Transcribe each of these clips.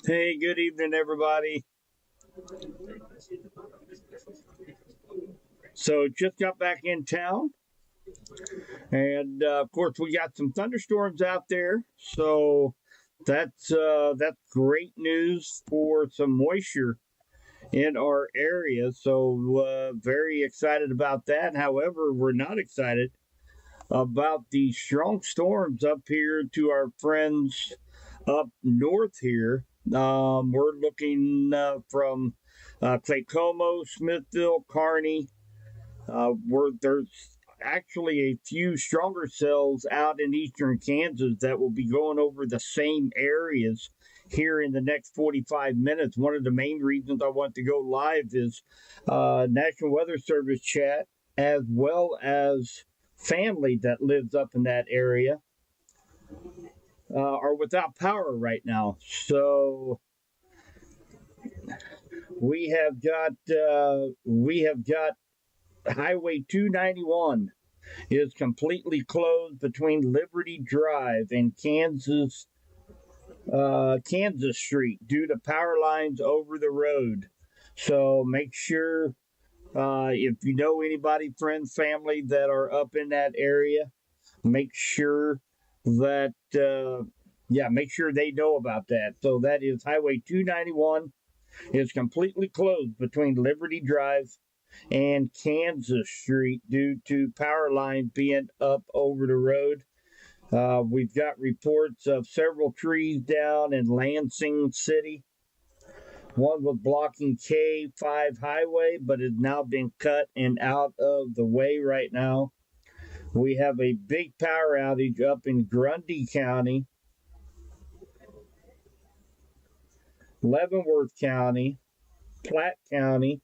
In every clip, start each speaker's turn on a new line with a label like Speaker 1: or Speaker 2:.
Speaker 1: Hey, good evening, everybody. So, just got back in town, and of course, we got some thunderstorms out there. So, that's great news for some moisture in our area. So, very excited about that. However, we're not excited about the strong storms up here to our friends up north here. We're looking from Claycomo, Smithville, Kearney. Where there's actually a few stronger cells out in eastern Kansas that will be going over the same areas here in the next 45 minutes. One of the main reasons I want to go live is National Weather Service chat, as well as family that lives up in that area are without power right now. So we have got Highway 291 is completely closed between Liberty Drive and Kansas Street due to power lines over the road. So make sure if you know anybody, friends, family that are up in that area, make sure that make sure they know about that. So that is Highway 291 is completely closed between Liberty Drive and Kansas Street due to power lines being up over the road. We've got reports of several trees down in Lansing City. One was blocking K5 highway, but has now been cut and out of the way right now. We have a big power outage up in Grundy County, Leavenworth County, Platte County,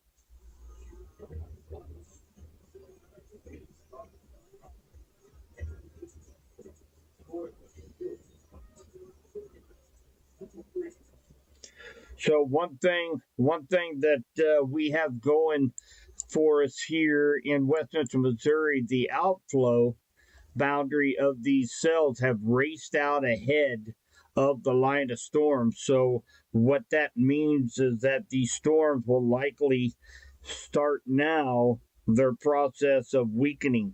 Speaker 1: so one thing that we have going for us here in West Central Missouri, the outflow boundary of these cells have raced out ahead of the line of storms. So what that means is that these storms will likely start now their process of weakening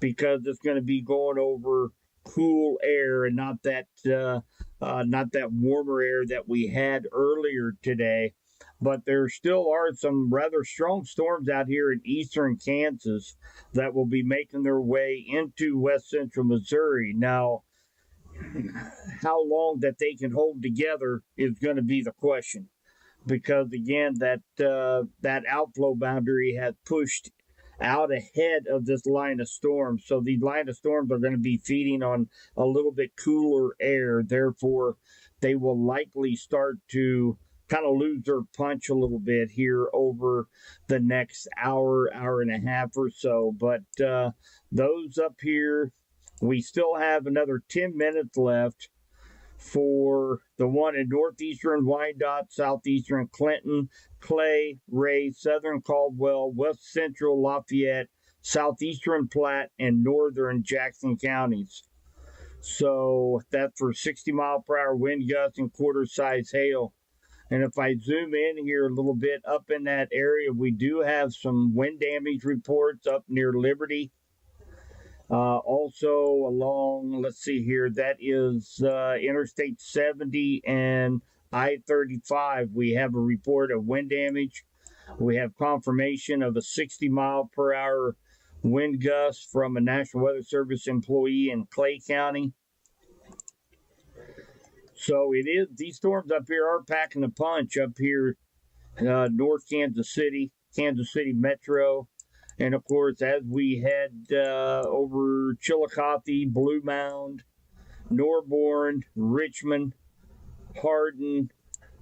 Speaker 1: because it's going to be going over cool air and not that warmer air that we had earlier today. But there still are some rather strong storms out here in eastern Kansas that will be making their way into west central Missouri. Now, how long that they can hold together is going to be the question, because again, that outflow boundary has pushed out ahead of this line of storms. So these line of storms are going to be feeding on a little bit cooler air. Therefore, they will likely start to kind of lose their punch a little bit here over the next hour, hour and a half or so. But those up here, we still have another 10 minutes left for the one in northeastern Wyandotte, southeastern Clinton, Clay, Ray, southern Caldwell, west central Lafayette, southeastern Platte, and northern Jackson counties. So that's for 60-mile-per-hour wind gusts and quarter-size hail. And if I zoom in here a little bit up in that area, we do have some wind damage reports up near Liberty. Also along, let's see here, that is Interstate 70 and I-35. We have a report of wind damage. We have confirmation of a 60-mile-per-hour wind gust from a National Weather Service employee in Clay County. So these storms up here are packing a punch up here, North Kansas City Metro. And of course, as we head over Chillicothe, Blue Mound, Norborn, Richmond, Hardin,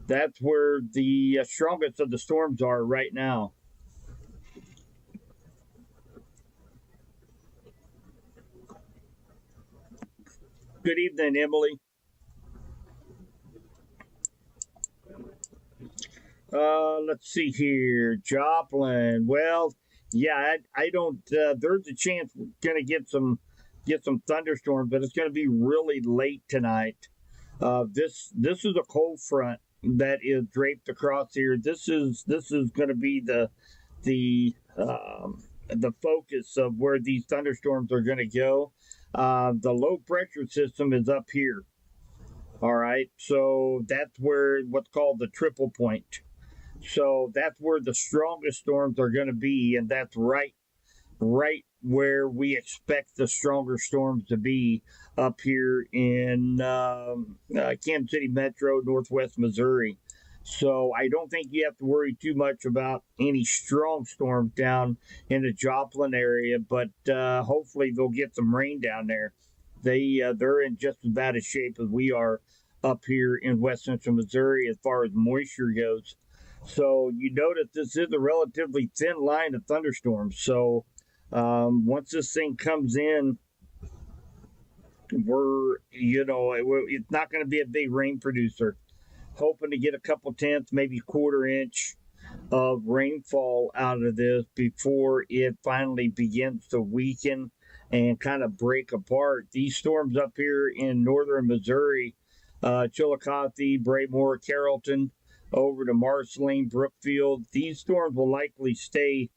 Speaker 1: that's where the strongest of the storms are right now. Good evening, Emily. Let's see here. Joplin. Well, yeah, I don't. There's a chance we're going to get some get some thunderstorms, but it's going to be really late tonight. This is a cold front that is draped across here. This is going to be the focus of where these thunderstorms are going to go. The low pressure system is up here. All right, so that's where what's called the triple point. So that's where the strongest storms are going to be, and that's right where we expect the stronger storms to be up here in Kansas City Metro, Northwest Missouri. So I don't think you have to worry too much about any strong storms down in the Joplin area, but hopefully they'll get some rain down there. They're in just as bad a shape as we are up here in West Central Missouri as far as moisture goes. So you notice this is a relatively thin line of thunderstorms. So once this thing comes in, it's not going to be a big rain producer. Hoping to get a couple tenths, maybe quarter inch of rainfall out of this before it finally begins to weaken and kind of break apart. These storms up here in northern Missouri, Chillicothe, Braymore, Carrollton, over to Marceline, Brookfield, these storms will likely stay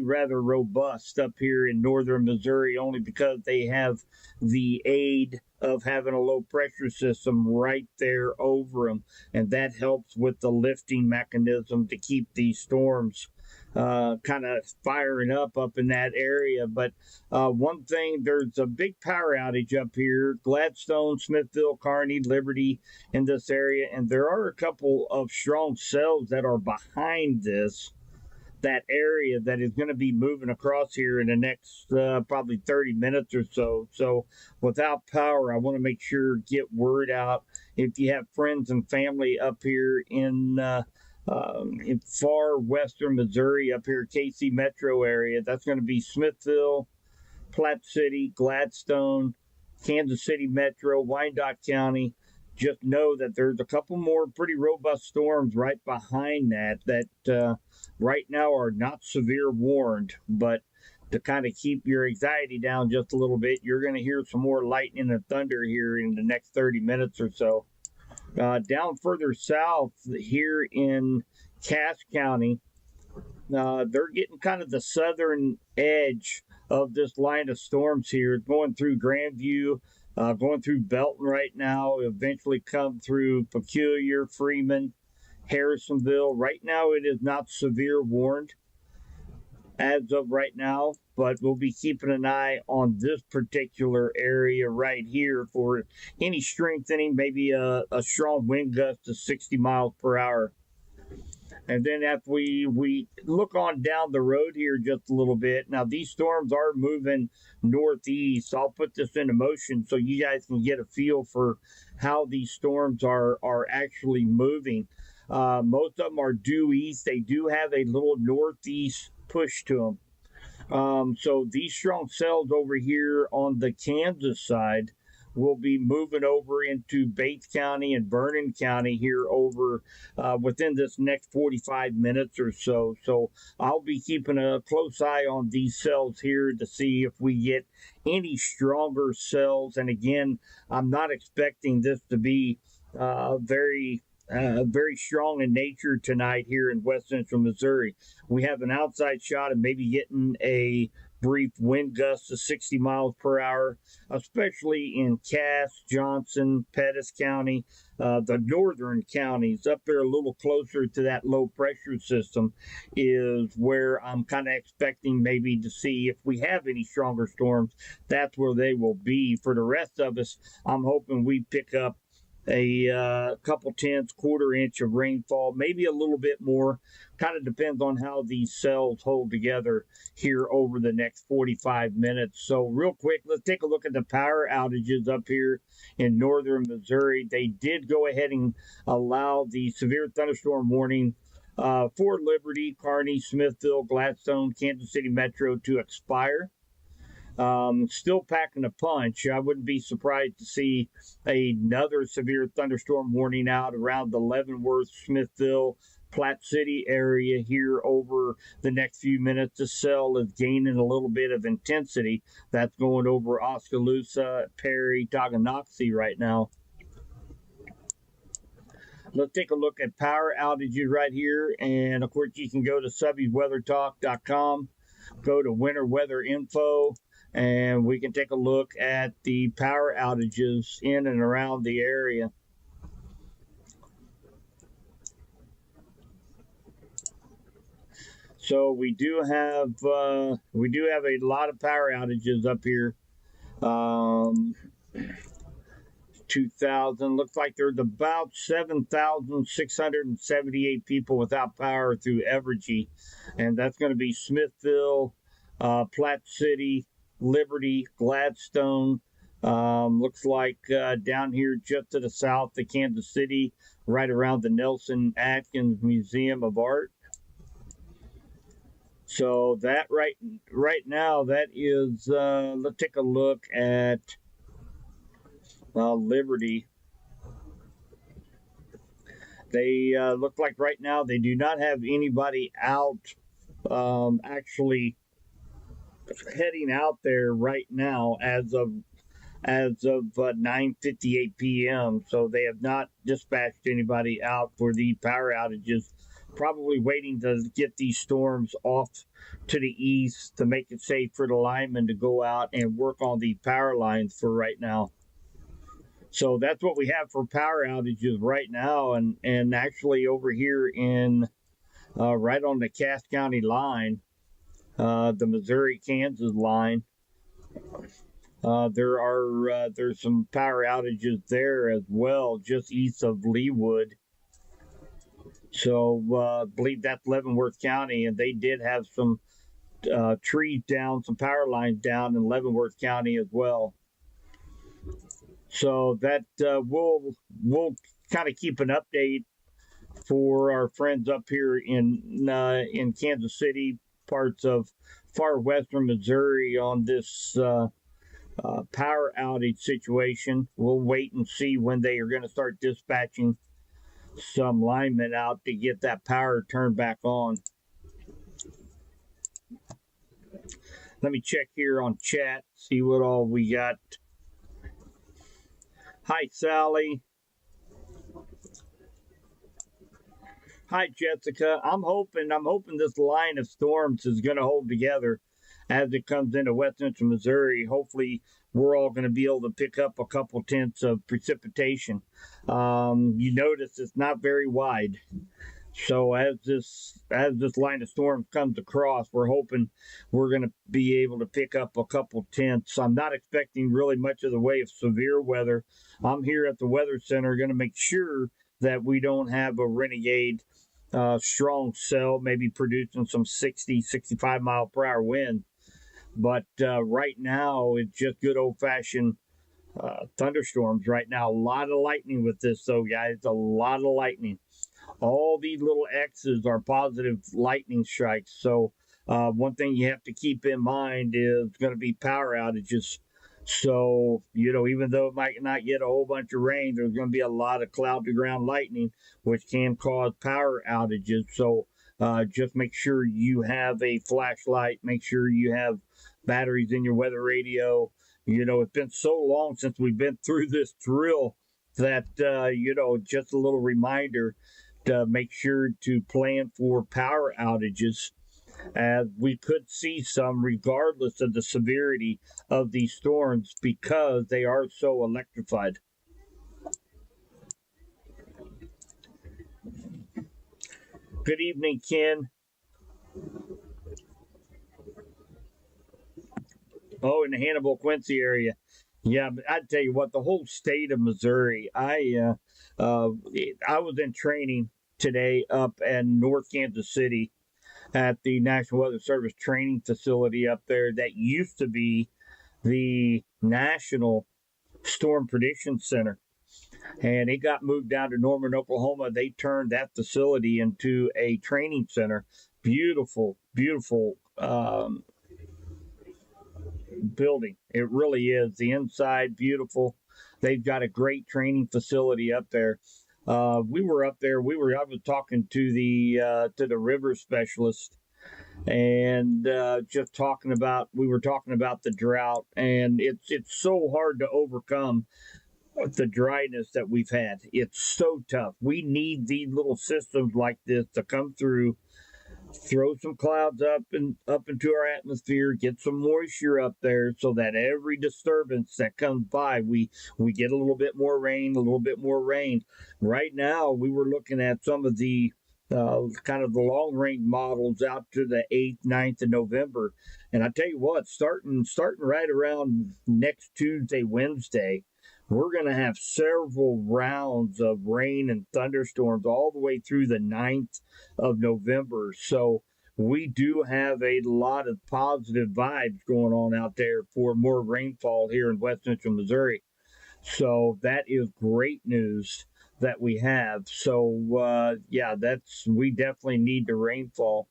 Speaker 1: rather robust up here in northern Missouri, only because they have the aid of having a low pressure system right there over them, and that helps with the lifting mechanism to keep these storms kind of firing up in that area. But one thing, there's a big power outage up here, Gladstone, Smithville, Kearney, Liberty, in this area, and there are a couple of strong cells that are behind that area that is going to be moving across here in the next probably 30 minutes or so. So without power, I want to make sure get word out. If you have friends and family up here in far western Missouri, up here KC Metro area, that's going to be Smithville, Platte City, Gladstone, Kansas City Metro, Wyandotte County. Just know that there's a couple more pretty robust storms right behind that right now are not severe warned, but to kind of keep your anxiety down just a little bit, you're going to hear some more lightning and thunder here in the next 30 minutes or so. Down further south here in Cass County, they're getting kind of the southern edge of this line of storms here, going through Grandview, going through Belton right now, eventually come through Peculiar, Freeman, Harrisonville. Right now, it is not severe warned as of right now, but we'll be keeping an eye on this particular area right here for any strengthening, maybe a strong wind gust to 60 miles per hour. And then after we look on down the road here just a little bit, now these storms are moving northeast. I'll put this into motion so you guys can get a feel for how these storms are actually moving. Most of them are due east. They do have a little northeast push to them. So these strong cells over here on the Kansas side will be moving over into Bates County and Vernon County here over within this next 45 minutes or so. So I'll be keeping a close eye on these cells here to see if we get any stronger cells. And again, I'm not expecting this to be very strong in nature tonight here in West Central Missouri. We have an outside shot of maybe getting a brief wind gusts of 60 miles per hour, especially in Cass, Johnson, Pettis County, the northern counties up there a little closer to that low pressure system is where I'm kind of expecting maybe to see if we have any stronger storms. That's where they will be. For the rest of us, I'm hoping we pick up a couple tenths, quarter inch of rainfall, maybe a little bit more. Kind of depends on how these cells hold together here over the next 45 minutes. So real quick, let's take a look at the power outages up here in northern Missouri. They did go ahead and allow the severe thunderstorm warning for Liberty, Kearney, Smithville, Gladstone, Kansas City Metro to expire. Still packing a punch. I wouldn't be surprised to see another severe thunderstorm warning out around the Leavenworth, Smithville, Platte City area here over the next few minutes. The cell is gaining a little bit of intensity. That's going over Oskaloosa, Perry, Tonganoxie right now. Let's take a look at power outages right here. And of course, you can go to subbyweathertalk.com, go to winter weather info, and we can take a look at the power outages in and around the area. So we do have a lot of power outages up here. 2,000. Looks like there's about 7,678 people without power through Evergy, and that's going to be Smithville, Platte City, Liberty, Gladstone. Looks like down here just to the south of Kansas City, right around the Nelson Atkins Museum of Art. So that right now, that is, let's take a look at Liberty. They look like right now they do not have anybody out actually heading out there right now as of 9:58 p.m. So they have not dispatched anybody out for the power outages. Probably waiting to get these storms off to the east to make it safe for the linemen to go out and work on the power lines for right now. So that's what we have for power outages right now, and actually over here in right on the Cass County line, the Missouri-Kansas line. There's some power outages there as well, just east of Leawood. So I believe that's Leavenworth County, and they did have some trees down, some power lines down in Leavenworth County as well. So that we'll kind of keep an update for our friends up here in Kansas City, parts of far western Missouri on this power outage situation. We'll wait and see when they are going to start dispatching some linemen out to get that power turned back on. Let me check here on chat, see what all we got. Hi, Sally. Hi, Jessica. I'm hoping this line of storms is going to hold together as it comes into West Central Missouri. Hopefully, we're all going to be able to pick up a couple tenths of precipitation. You notice it's not very wide. So as this line of storms comes across, we're hoping we're going to be able to pick up a couple tenths. I'm not expecting really much of the way of severe weather. I'm here at the Weather Center going to make sure that we don't have a renegade strong cell, maybe producing some 60, 65 mile per hour wind. But right now, it's just good old-fashioned thunderstorms right now. A lot of lightning with this, though, guys. A lot of lightning. All these little X's are positive lightning strikes. So one thing you have to keep in mind is going to be power outages. So, even though it might not get a whole bunch of rain, there's going to be a lot of cloud-to-ground lightning, which can cause power outages. So just make sure you have a flashlight. Make sure you have batteries in your weather radio. It's been so long since we've been through this drill that, just a little reminder to make sure to plan for power outages, as we could see some regardless of the severity of these storms because they are so electrified. Good evening, Ken. Oh, in the Hannibal Quincy area. Yeah, but I'd tell you what, the whole state of Missouri, I was in training today up in North Kansas City at the National Weather Service training facility up there that used to be the National Storm Prediction Center. And it got moved down to Norman, Oklahoma. They turned that facility into a training center. Beautiful, beautiful building. It really is. The inside, beautiful. They've got a great training facility up there. We were up there. I was talking to the river specialist, and we were talking about the drought, and it's so hard to overcome the dryness that we've had. It's so tough. We need these little systems like this to come through, throw some clouds up into our atmosphere, get some moisture up there, so that every disturbance that comes by, we get a little bit more rain, a little bit more rain. Right now, we were looking at some of the kind of the long range models out to the 8th, 9th of November. And I tell you what, starting right around next Tuesday, Wednesday, we're going to have several rounds of rain and thunderstorms all the way through the 9th of November. So we do have a lot of positive vibes going on out there for more rainfall here in West Central Missouri. So that is great news that we have. So we definitely need the rainfall.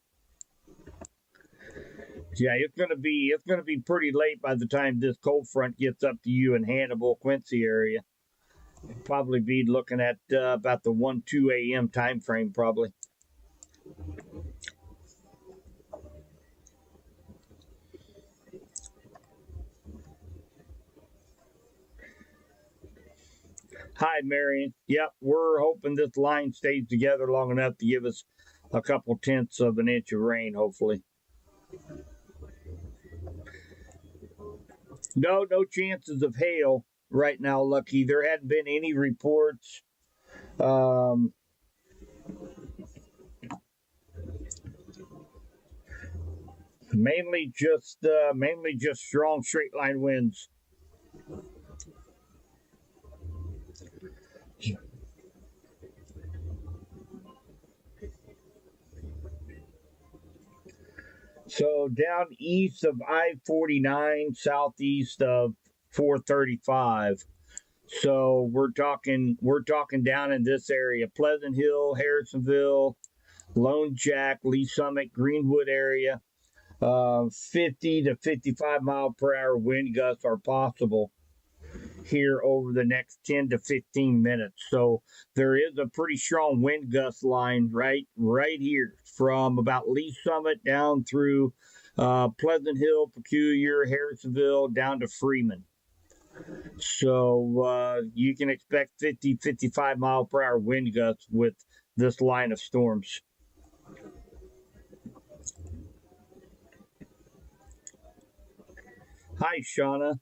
Speaker 1: Yeah, it's gonna be pretty late by the time this cold front gets up to you in Hannibal, Quincy area. Probably be looking at about the 1-2 a.m. time frame, probably. Hi, Marion. Yep, we're hoping this line stays together long enough to give us a couple tenths of an inch of rain, hopefully. No chances of hail right now, Lucky. There hadn't been any reports. Um, mainly just strong straight line winds. So down east of I-49, southeast of 435. So we're talking down in this area: Pleasant Hill, Harrisonville, Lone Jack, Lee Summit, Greenwood area. 50 to 55 mile per hour wind gusts are possible here over the next 10 to 15 minutes. So there is a pretty strong wind gust line right here from about Lee Summit down through Pleasant Hill, Peculiar, Harrisonville, down to Freeman. So you can expect 50, 55 mile per hour wind gusts with this line of storms. Hi, Shauna.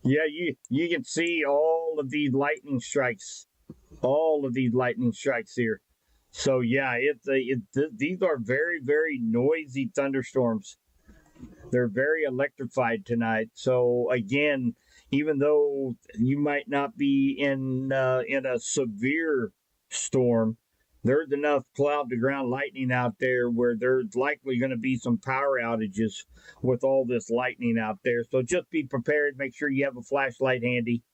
Speaker 1: Yeah, you can see all of these lightning strikes here. So yeah, these are very, very noisy thunderstorms. They're very electrified tonight. So again, even though you might not be in a severe storm, there's enough cloud to ground lightning out there where there's likely going to be some power outages with all this lightning out there. So just be prepared. Make sure you have a flashlight handy.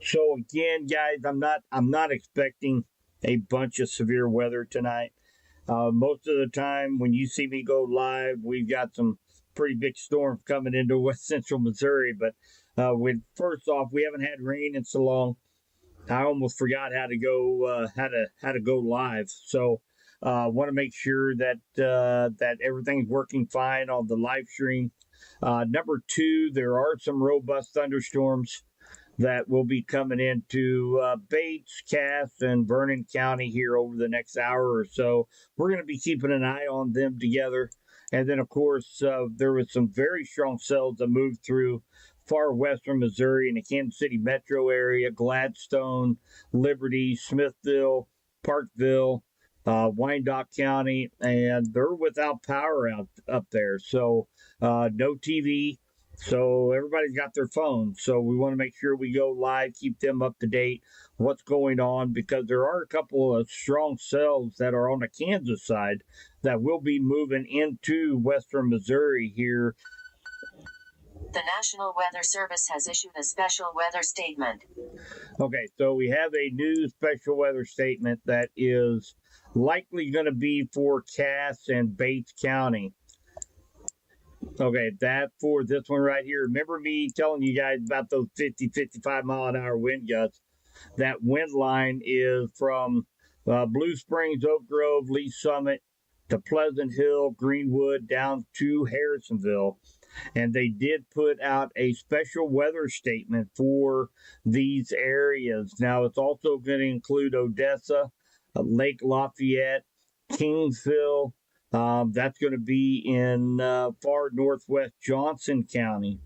Speaker 1: So again, guys, I'm not expecting a bunch of severe weather tonight. Most of the time, when you see me go live, we've got some pretty big storms coming into West Central Missouri. But first off, we haven't had rain in so long. I almost forgot how to go live. So want to make sure that that everything's working fine on the live stream. Number two, there are some robust thunderstorms that will be coming into Bates, Cass, and Vernon County here over the next hour or so. We're going to be keeping an eye on them together. And then, of course, there was some very strong cells that moved through far western Missouri in the Kansas City metro area: Gladstone, Liberty, Smithville, Parkville, Wyandotte County, and they're without power up there. So no TV. So everybody's got their phones. So we want to make sure we go live, keep them up to date, what's going on, because there are a couple of strong cells that are on the Kansas side that will be moving into western Missouri here
Speaker 2: The National Weather Service has issued a special weather statement.
Speaker 1: Okay, so we have a new special weather statement that is likely going to be for Cass and Bates County. Okay, that for this one right here. Remember me telling you guys about those 50, 55 mile an hour wind gusts? That wind line is from Blue Springs, Oak Grove, Lee Summit to Pleasant Hill, Greenwood, down to Harrisonville. And they did put out a special weather statement for these areas. Now, it's also going to include Odessa, Lake Lafayette, Kingsville. That's going to be in far northwest Johnson County.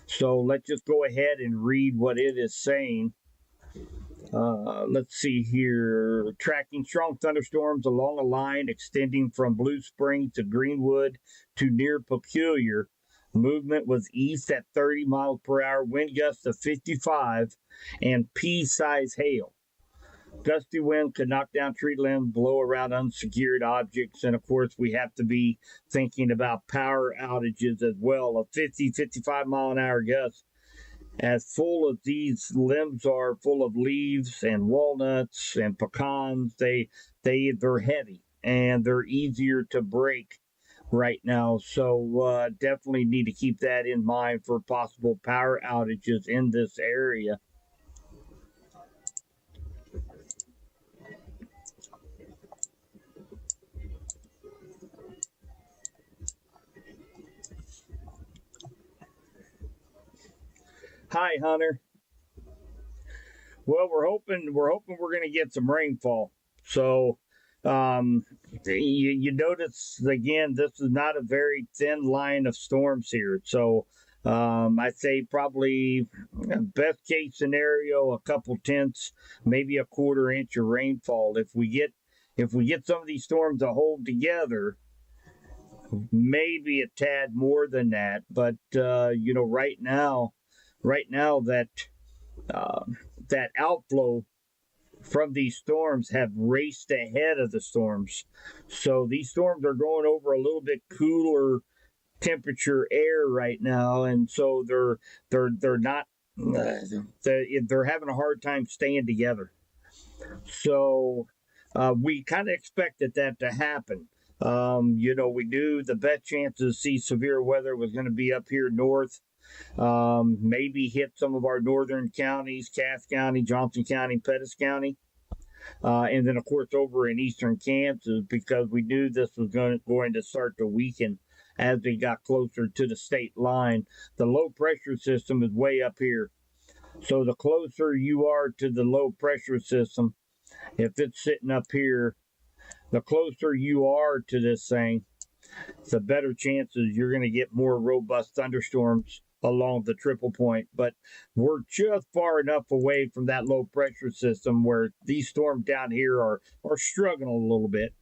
Speaker 1: So let's just go ahead and read what it is saying. Let's see here. Tracking strong thunderstorms along a line extending from Blue Springs to Greenwood to near Peculiar. Movement was east at 30 miles per hour, wind gusts of 55, and pea-size hail. Gusty wind could knock down tree limbs, blow around unsecured objects, and of course, we have to be thinking about power outages as well. A 50, 55 mile an hour gust, as full as these limbs are full of leaves and walnuts and pecans, they're heavy and they're easier to break right now. So definitely need to keep that in mind for possible power outages in this area. Hi, Hunter. Well, we're hoping we're going to get some rainfall. So you notice again, this is not a very thin line of storms here. So I'd say probably best case scenario, a couple tenths, maybe a quarter inch of rainfall. If we get some of these storms to hold together, maybe a tad more than that. But right now that that outflow from these storms have raced ahead of the storms. So these storms are going over a little bit cooler temperature air right now, and so they're not they're having a hard time staying together. So we kind of expected that to happen. We knew the best chance to see severe weather was going to be up here north. Maybe hit some of our northern counties, Cass County, Johnson County, Pettis County. And then, of course, over in eastern Kansas, because we knew this was going to start to weaken as we got closer to the state line. The low pressure system is way up here. So the closer you are to the low pressure system, if it's sitting up here, the closer you are to this thing, the better chances you're going to get more robust thunderstorms along the triple point. But we're just far enough away from that low pressure system where these storms down here are struggling a little bit.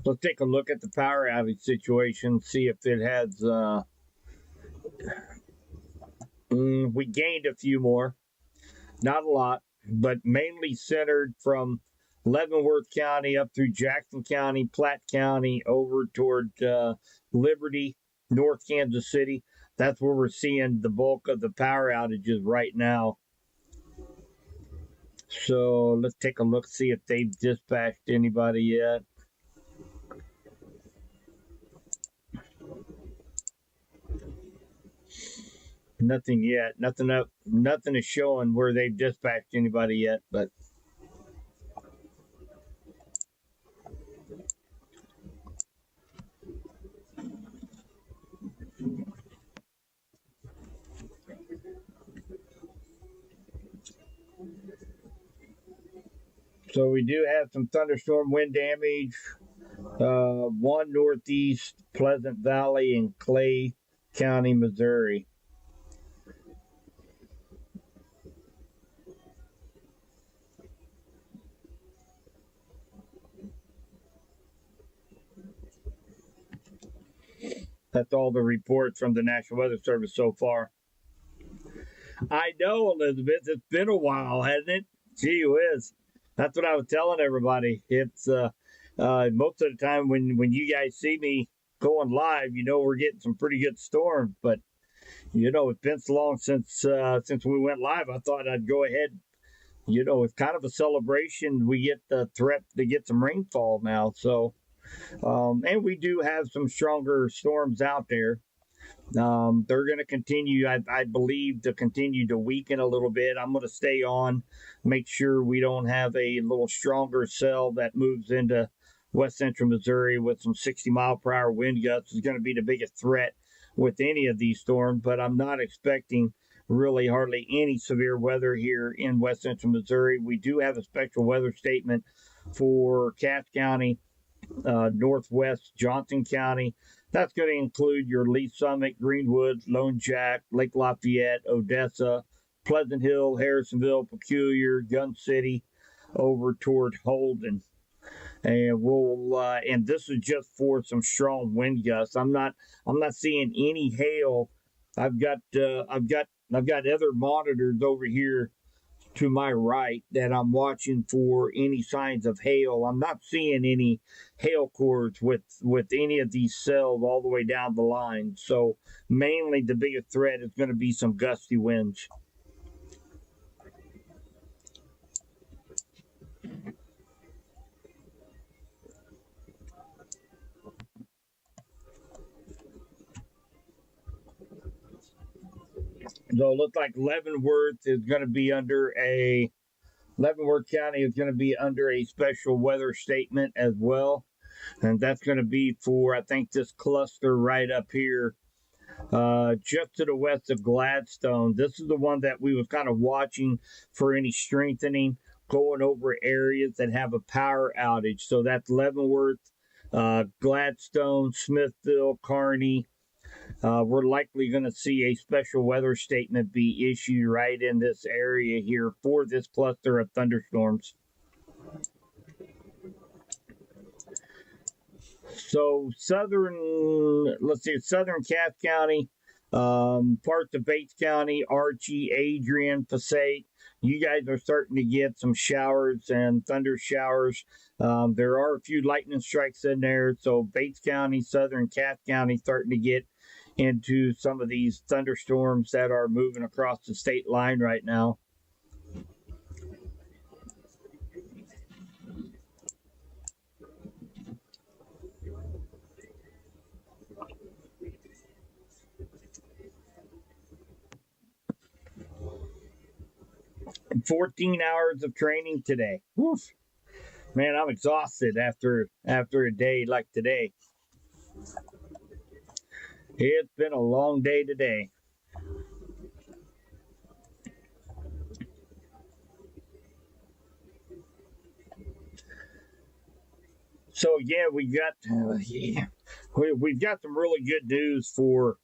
Speaker 1: Let's take a look at the power outage situation, see if it has. We gained a few more, not a lot, but mainly centered from Leavenworth County up through Jackson County, Platte County, over toward Liberty, North Kansas City. That's where we're seeing the bulk of the power outages right now. So let's take a look, see if they've dispatched anybody yet. Nothing yet. Nothing is showing where they've dispatched anybody yet, but so we do have some thunderstorm wind damage. One northeast Pleasant Valley in Clay County, Missouri. That's all the reports from the National Weather Service so far. I know, Elizabeth. It's been a while, hasn't it? Gee whiz. That's what I was telling everybody. It's most of the time when you guys see me going live, we're getting some pretty good storms. But it's been so long since we went live. I thought I'd go ahead. It's kind of a celebration. We get the threat to get some rainfall now. So, and we do have some stronger storms out there. They're going to continue, I believe, to continue to weaken a little bit. I'm going to stay on, make sure we don't have a little stronger cell that moves into west central Missouri with some 60-mile-per-hour wind gusts. Is going to be the biggest threat with any of these storms, but I'm not expecting really hardly any severe weather here in west central Missouri. We do have a special weather statement for Cass County, northwest Johnson County. That's going to include your Lee Summit, Greenwood, Lone Jack, Lake Lafayette, Odessa, Pleasant Hill, Harrisonville, Peculiar, Gun City, over toward Holden. And and this is just for some strong wind gusts. I'm not seeing any hail. I've got other monitors over here to my right that I'm watching for any signs of hail. I'm not seeing any hail cores with any of these cells all the way down the line. So mainly the biggest threat is going to be some gusty winds. So it looks like Leavenworth County is going to be under a special weather statement as well. And that's going to be for, I think, this cluster right up here, just to the west of Gladstone. This is the one that we was kind of watching for any strengthening, going over areas that have a power outage. So that's Leavenworth, Gladstone, Smithville, Kearney. We're likely going to see a special weather statement be issued right in this area here for this cluster of thunderstorms. So southern Cass County, parts of Bates County, Archie, Adrian, Passaic. You guys are starting to get some showers and thunder showers. There are a few lightning strikes in there. So Bates County, southern Cass County starting to get into some of these thunderstorms that are moving across the state line right now. And 14 hours of training today. Woof. Man, I'm exhausted after a day like today. It's been a long day today. So yeah, we've got some really good news for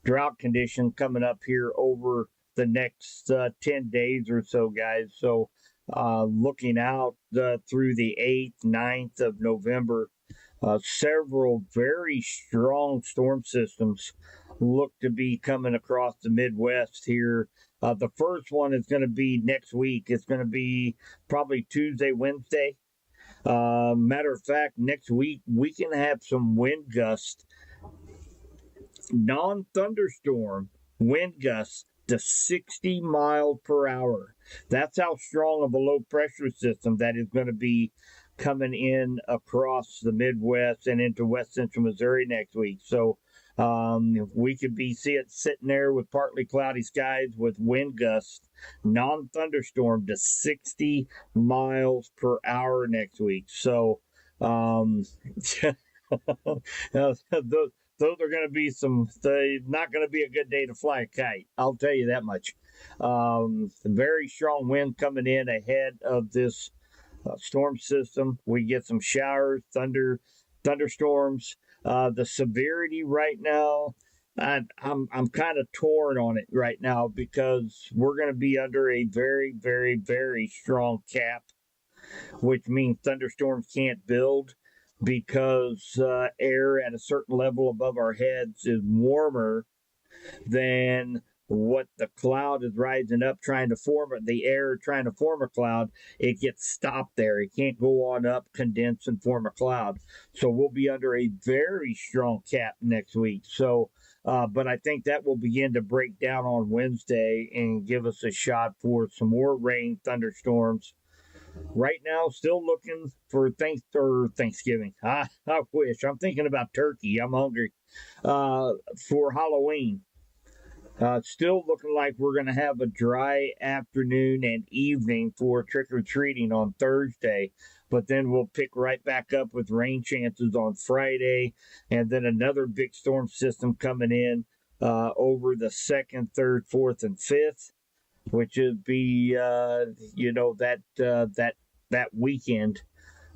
Speaker 1: drought conditions coming up here over the next 10 days or so, guys. So looking out through the 8th, 9th of November, several very strong storm systems look to be coming across the Midwest here. The first one is going to be next week. It's going to be probably Tuesday, Wednesday. Matter of fact, next week we can have some wind gusts, non-thunderstorm wind gusts to 60 miles per hour. That's how strong of a low pressure system that is going to be coming in across the Midwest and into west central Missouri next week. So we could be sitting there with partly cloudy skies with wind gusts, non-thunderstorm to 60 miles per hour next week. So those are going to be not going to be a good day to fly a kite. I'll tell you that much. Very strong wind coming in ahead of this storm system. We get some showers, thunderstorms. The severity right now, I'm kind of torn on it right now because we're going to be under a very, very, very strong cap, which means thunderstorms can't build. because air at a certain level above our heads is warmer than what the cloud is rising up trying to form it, the air trying to form a cloud. It gets stopped there. It can't go on up, condense, and form a cloud. So we'll be under a very strong cap next week. So, but I think that will begin to break down on Wednesday and give us a shot for some more rain, thunderstorms. Right now, still looking for Thanksgiving. I wish. I'm thinking about turkey. I'm hungry. For Halloween. Still looking like we're going to have a dry afternoon and evening for trick or treating on Thursday, but then we'll pick right back up with rain chances on Friday, and then another big storm system coming in over the 2nd, 3rd, 4th, and 5th, which would be that weekend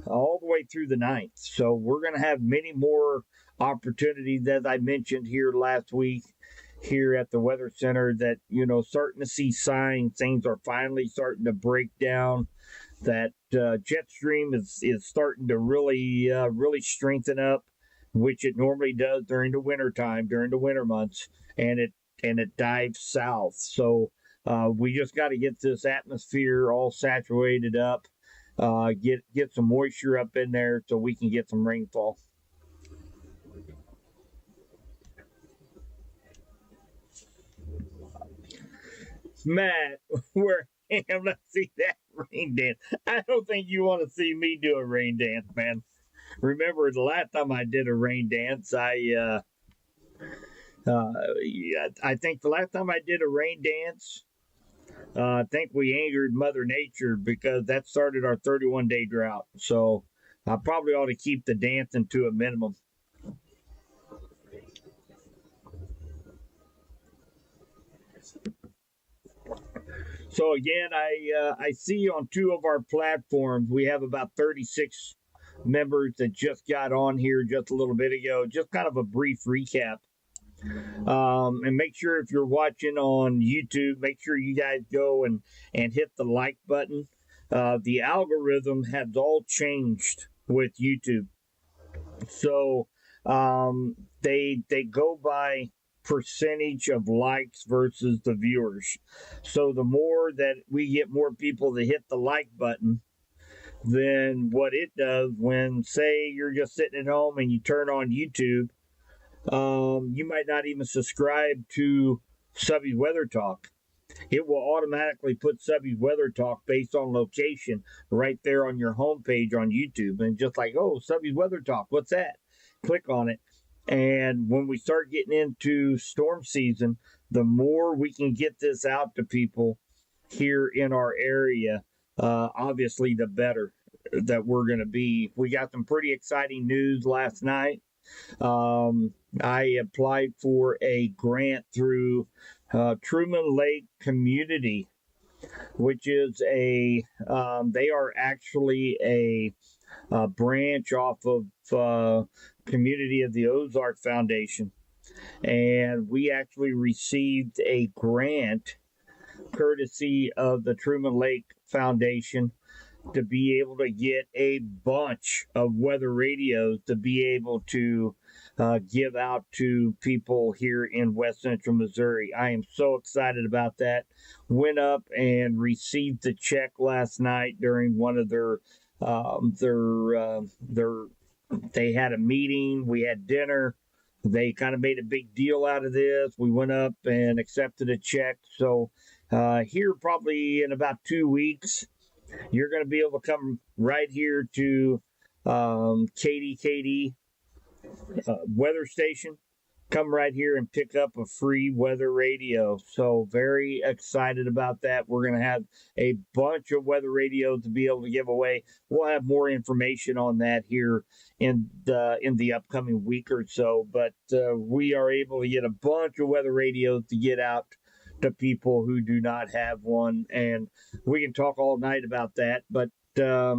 Speaker 1: all the way through the 9th. So we're going to have many more opportunities, as I mentioned here last week, here at the Weather Center, that starting to see signs things are finally starting to break down, that jet stream is starting to really strengthen up, which it normally does during the winter time, during the winter months, and it dives south. So we just got to get this atmosphere all saturated up, get some moisture up in there so we can get some rainfall. Matt, where let's see that rain dance. I don't think you want to see me do a rain dance, man. Remember the last time I did a rain dance, I think the last time I did a rain dance, I think we angered Mother Nature because that started our 31-day drought. So I probably ought to keep the dancing to a minimum. So again, I see on 2 of our platforms we have about 36 members that just got on here just a little bit ago. Just kind of a brief recap. And make sure if you're watching on YouTube, make sure you guys go and hit the like button. The algorithm has all changed with YouTube. So they go by percentage of likes versus the viewers. So the more that we get more people to hit the like button, then what it does when, say, you're just sitting at home and you turn on YouTube, you might not even subscribe to Subby's Weather Talk. It will automatically put Subby's Weather Talk based on location right there on your homepage on YouTube. And just like, oh, Subby's Weather Talk, what's that? Click on it. And when we start getting into storm season, the more we can get this out to people here in our area, obviously the better that we're going to be. We got some pretty exciting news last night. I applied for a grant through Truman Lake Community, which is they are actually a branch off of Community of the Ozark Foundation. And we actually received a grant courtesy of the Truman Lake Foundation to be able to get a bunch of weather radios to be able to give out to people here in West Central Missouri. I am so excited about that. Went up and received the check last night during one of their they had a meeting. We had dinner. They kind of made a big deal out of this. We went up and accepted a check. So here probably in about 2 weeks, you're going to be able to come right here to KDKD weather station. Come right here and pick up a free weather radio. So very excited about that. We're going to have a bunch of weather radios to be able to give away. We'll have more information on that here in the upcoming week or so. But we are able to get a bunch of weather radios to get out to people who do not have one, and we can talk all night about that. But they're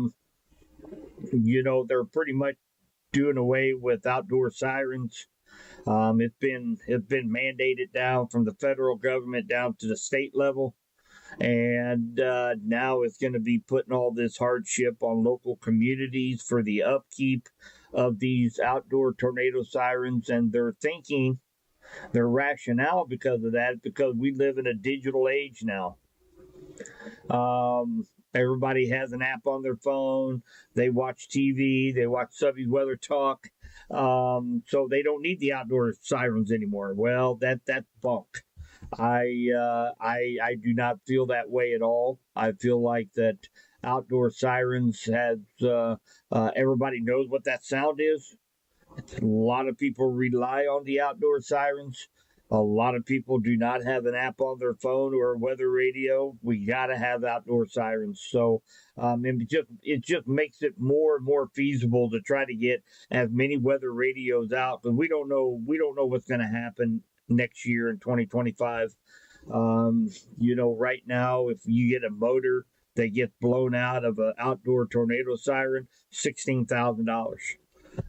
Speaker 1: pretty much doing away with outdoor sirens. It's been mandated down from the federal government down to the state level, and now it's going to be putting all this hardship on local communities for the upkeep of these outdoor tornado sirens, and they're thinking, their rationale because of that, because we live in a digital age now. Everybody has an app on their phone. They watch TV. They watch Subby's Weather Talk. So they don't need the outdoor sirens anymore. Well, that's bunk. I do not feel that way at all. I feel like that outdoor sirens has everybody knows what that sound is. A lot of people rely on the outdoor sirens. A lot of people do not have an app on their phone or a weather radio. We got to have outdoor sirens. So it just makes it more and more feasible to try to get as many weather radios out, because we don't know what's going to happen next year in 2025. Right now, if you get a motor that gets blown out of an outdoor tornado siren, $16,000.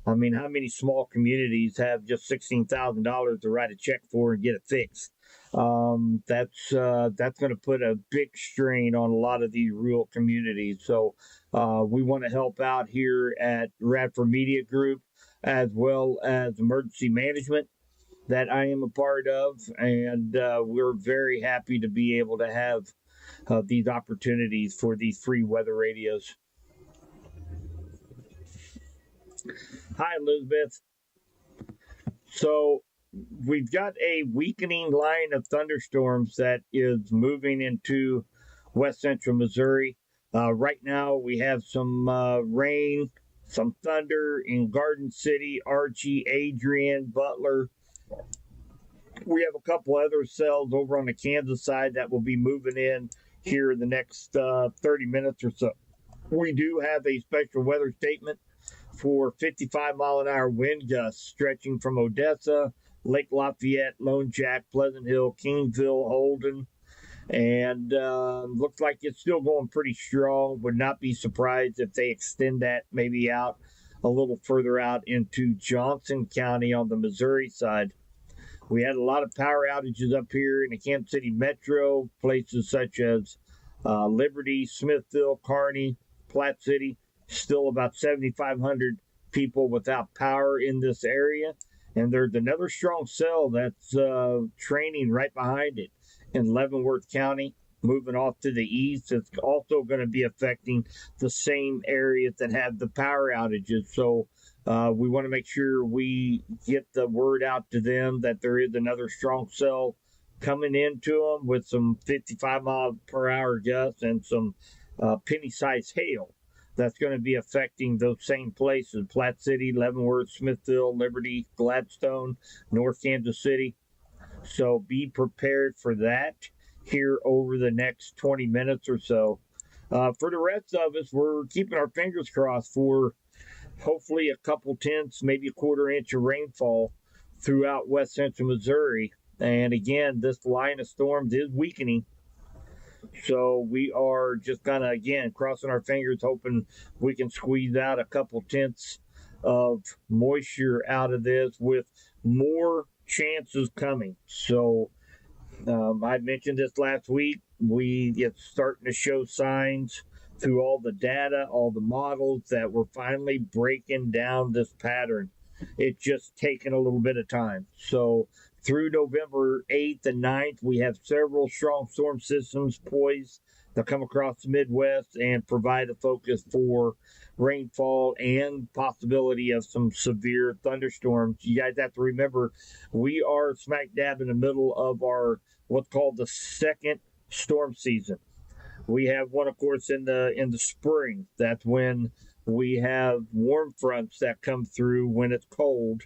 Speaker 1: I mean, how many small communities have just $16,000 to write a check for and get it fixed? That's going to put a big strain on a lot of these rural communities. So we want to help out here at Radford Media Group, as well as emergency management that I am a part of, and we're very happy to be able to have these opportunities for these free weather radios. Hi, Elizabeth. So we've got a weakening line of thunderstorms that is moving into west central Missouri. Right now, we have some rain, some thunder in Garden City, Archie, Adrian, Butler. We have a couple other cells over on the Kansas side that will be moving in here in the next 30 minutes or so. We do have a special weather statement for 55-mile-an-hour wind gusts stretching from Odessa, Lake Lafayette, Lone Jack, Pleasant Hill, Kingsville, Holden, and looks like it's still going pretty strong. Would not be surprised if they extend that maybe out a little further out into Johnson County on the Missouri side. We had a lot of power outages up here in the Kansas City metro, places such as Liberty, Smithville, Kearney, Platte City. Still about 7,500 people without power in this area. And there's another strong cell that's training right behind it in Leavenworth County, moving off to the east. It's also going to be affecting the same areas that have the power outages. So we want to make sure we get the word out to them that there is another strong cell coming into them with some 55-mile-per-hour gusts and some penny-sized hail. That's going to be affecting those same places: Platte City, Leavenworth, Smithville, Liberty, Gladstone, North Kansas City. So be prepared for that here over the next 20 minutes or so. For the rest of us, we're keeping our fingers crossed for hopefully a couple tenths, maybe a quarter inch of rainfall throughout west central Missouri. And again, this line of storms is weakening. So we are just kind of, again, crossing our fingers, hoping we can squeeze out a couple tenths of moisture out of this with more chances coming. So I mentioned this last week. It's starting to show signs through all the data, all the models, that we're finally breaking down this pattern. It's just taken a little bit of time. So through November 8th and 9th, we have several strong storm systems poised to come across the Midwest and provide a focus for rainfall and possibility of some severe thunderstorms. You guys have to remember, we are smack dab in the middle of our what's called the second storm season. We have one, of course, in the spring. That's when we have warm fronts that come through when it's cold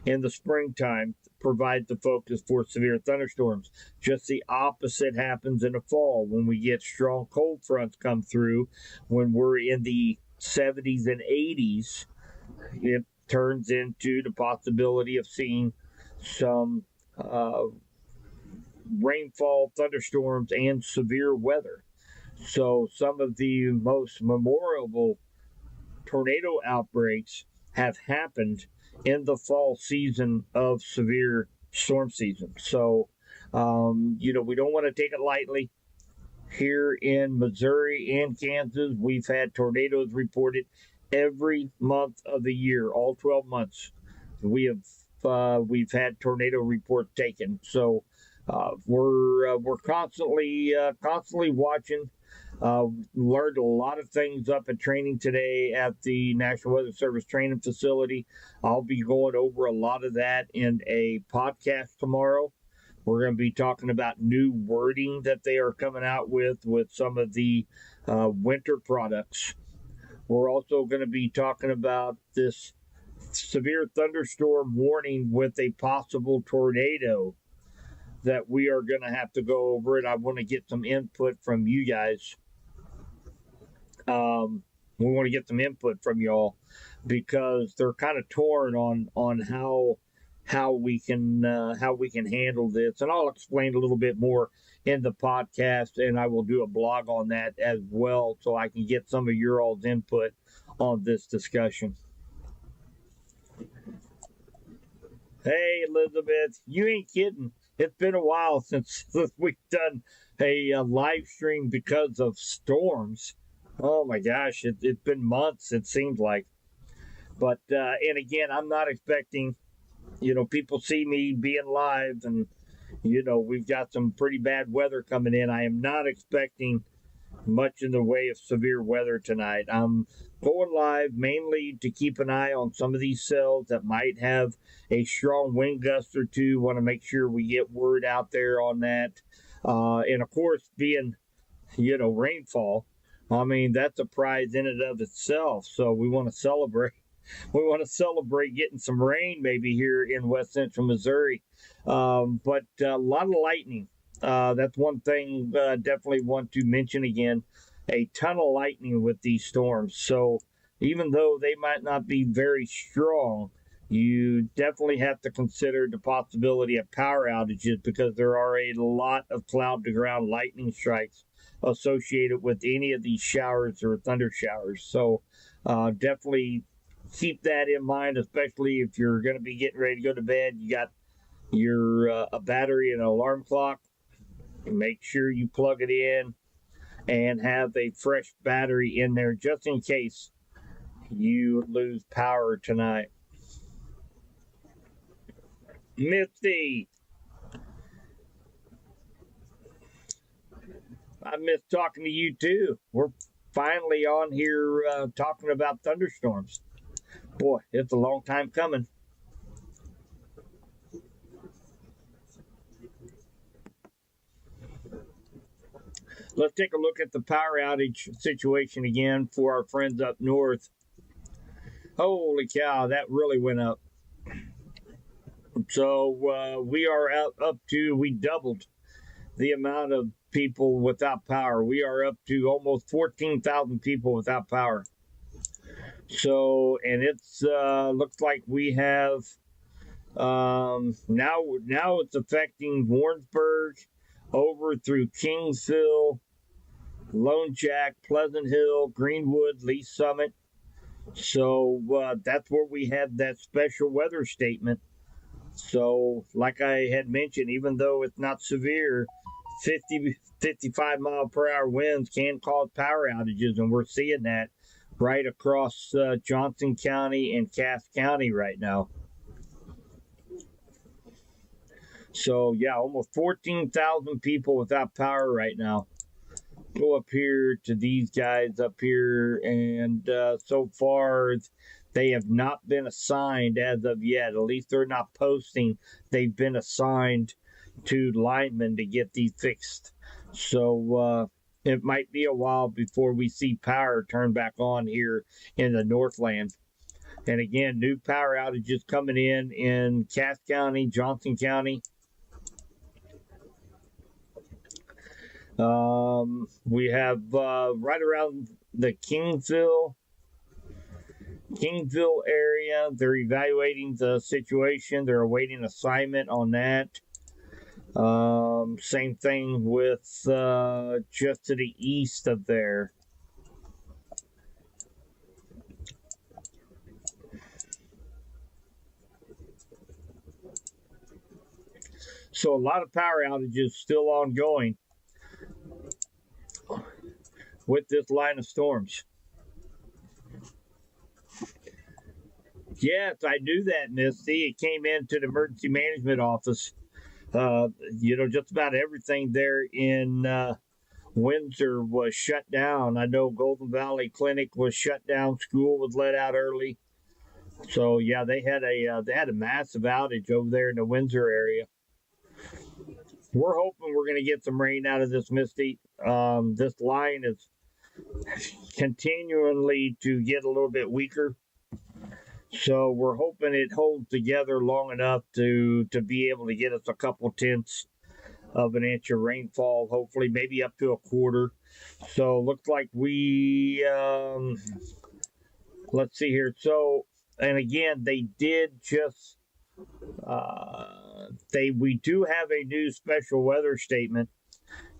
Speaker 1: in the springtime, provide the focus for severe thunderstorms. Just the opposite happens in the fall when we get strong cold fronts come through. When we're in the 70s and 80s, it turns into the possibility of seeing some rainfall, thunderstorms, and severe weather. So some of the most memorable tornado outbreaks have happened in the fall season of severe storm season. So, we don't want to take it lightly. Here in Missouri and Kansas, we've had tornadoes reported every month of the year, all 12 months. We've had tornado reports taken, so we're constantly watching. Learned a lot of things up at training today at the National Weather Service training facility. I'll be going over a lot of that in a podcast tomorrow. We're going to be talking about new wording that they are coming out with some of the winter products. We're also going to be talking about this severe thunderstorm warning with a possible tornado that we are going to have to go over it. I want to get some input from you guys. We want to get some input from y'all because they're kind of torn on how we can handle this, and I'll explain a little bit more in the podcast, and I will do a blog on that as well, so I can get some of your all's input on this discussion. Hey, Elizabeth, you ain't kidding. It's been a while since we've done a live stream because of storms. Oh my gosh, it's been months, it seems like. But, and again, I'm not expecting, people see me being live and, we've got some pretty bad weather coming in. I am not expecting much in the way of severe weather tonight. I'm going live mainly to keep an eye on some of these cells that might have a strong wind gust or two. Want to make sure we get word out there on that. And of course, being, rainfall, I mean, that's a prize in and of itself. So we want to celebrate. We want to celebrate getting some rain maybe here in West Central Missouri. But a lot of lightning. That's one thing definitely want to mention again. A ton of lightning with these storms. So even though they might not be very strong, you definitely have to consider the possibility of power outages because there are a lot of cloud to ground lightning strikes associated with any of these showers or thunder showers. So definitely keep that in mind, especially if you're going to be getting ready to go to bed. You got your a battery and an alarm clock. Make sure you plug it in and have a fresh battery in there just in case you lose power tonight. Misty, I miss talking to you too. We're finally on here talking about thunderstorms. Boy, it's a long time coming. Let's take a look at the power outage situation again for our friends up north. Holy cow, that really went up. So we are we doubled the amount of people without power. We are up to almost 14,000 people without power. So, and it's looks like we have now it's affecting Warrensburg over through Kingsville, Lone Jack, Pleasant Hill, Greenwood, Lee Summit. So that's where we have that special weather statement. So, like I had mentioned, even though it's not severe, 55 mile per hour winds can cause power outages, and we're seeing that right across Johnson County and Cass County right now. So, yeah, almost 14,000 people without power right now. Go up here to these guys up here, and so far they have not been assigned as of yet. At least they're not posting. They've been assigned to linemen to get these fixed. So it might be a while before we see power turn back on here in the Northland. And again, new power outages coming in Cass County, Johnson County. We have right around the Kingsville area. They're evaluating the situation. They're awaiting assignment on that. Same thing with just to the east of there. So a lot of power outages still ongoing with this line of storms. Yes, I knew that, Misty. It came into the emergency management office. Just about everything there in Windsor was shut down. I know Golden Valley Clinic was shut down. School was let out early. So yeah, they had a massive outage over there in the Windsor area. We're hoping we're going to get some rain out of this, Misty. This line is continually to get a little bit weaker. So we're hoping it holds together long enough to be able to get us a couple tenths of an inch of rainfall, hopefully maybe up to a quarter. So looks like let's see here. So, and again, they did just we do have a new special weather statement,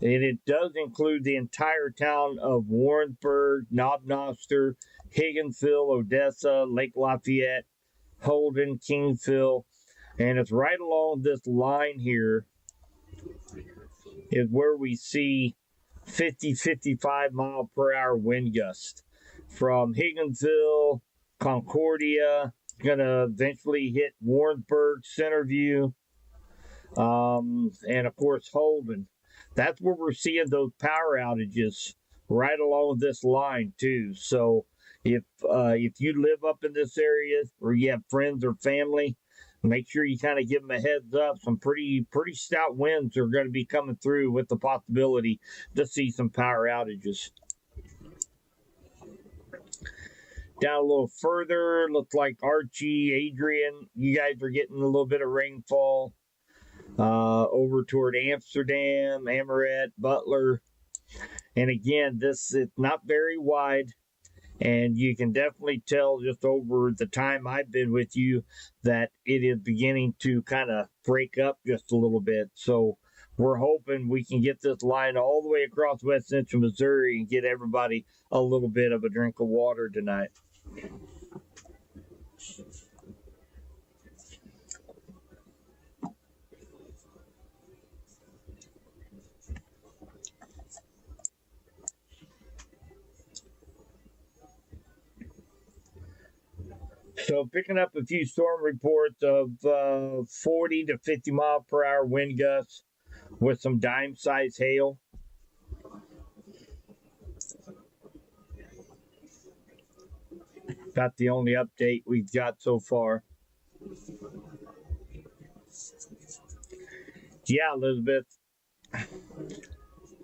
Speaker 1: and it does include the entire town of Warrensburg, Knob Noster, Higginsville, Odessa, Lake Lafayette, Holden, Kingsville, and it's right along this line here is where we see 55 mile per hour wind gusts from Higginsville, Concordia, going to eventually hit Warrensburg, Centerview, and of course Holden. That's where we're seeing those power outages right along this line too. So if you live up in this area or you have friends or family, make sure you kind of give them a heads up. Some pretty stout winds are going to be coming through with the possibility to see some power outages. Down a little further, looks like Archie, Adrian, you guys are getting a little bit of rainfall. Over toward Amsterdam, Amoret, Butler. And again, this is not very wide. And you can definitely tell just over the time I've been with you that it is beginning to kind of break up just a little bit. So we're hoping we can get this line all the way across West Central Missouri and get everybody a little bit of a drink of water tonight. So picking up a few storm reports of 40 to 50 mile per hour wind gusts with some dime size hail. About the only update we've got so far. Yeah, Elizabeth.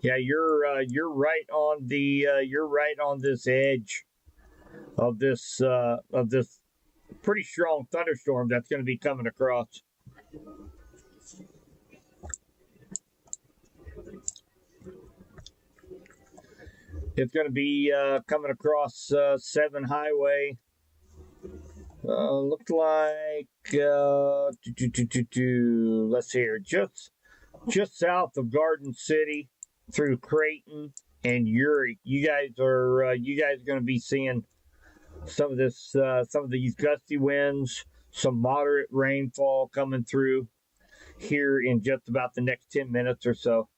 Speaker 1: Yeah, you're right on this edge of this pretty strong thunderstorm that's going to be coming across. It's going to be coming across 7 Highway. Looked like let's see here, just south of Garden City through Creighton and Urick. You guys are going to be seeing some of these gusty winds, some moderate rainfall coming through here in just about the next 10 minutes or so.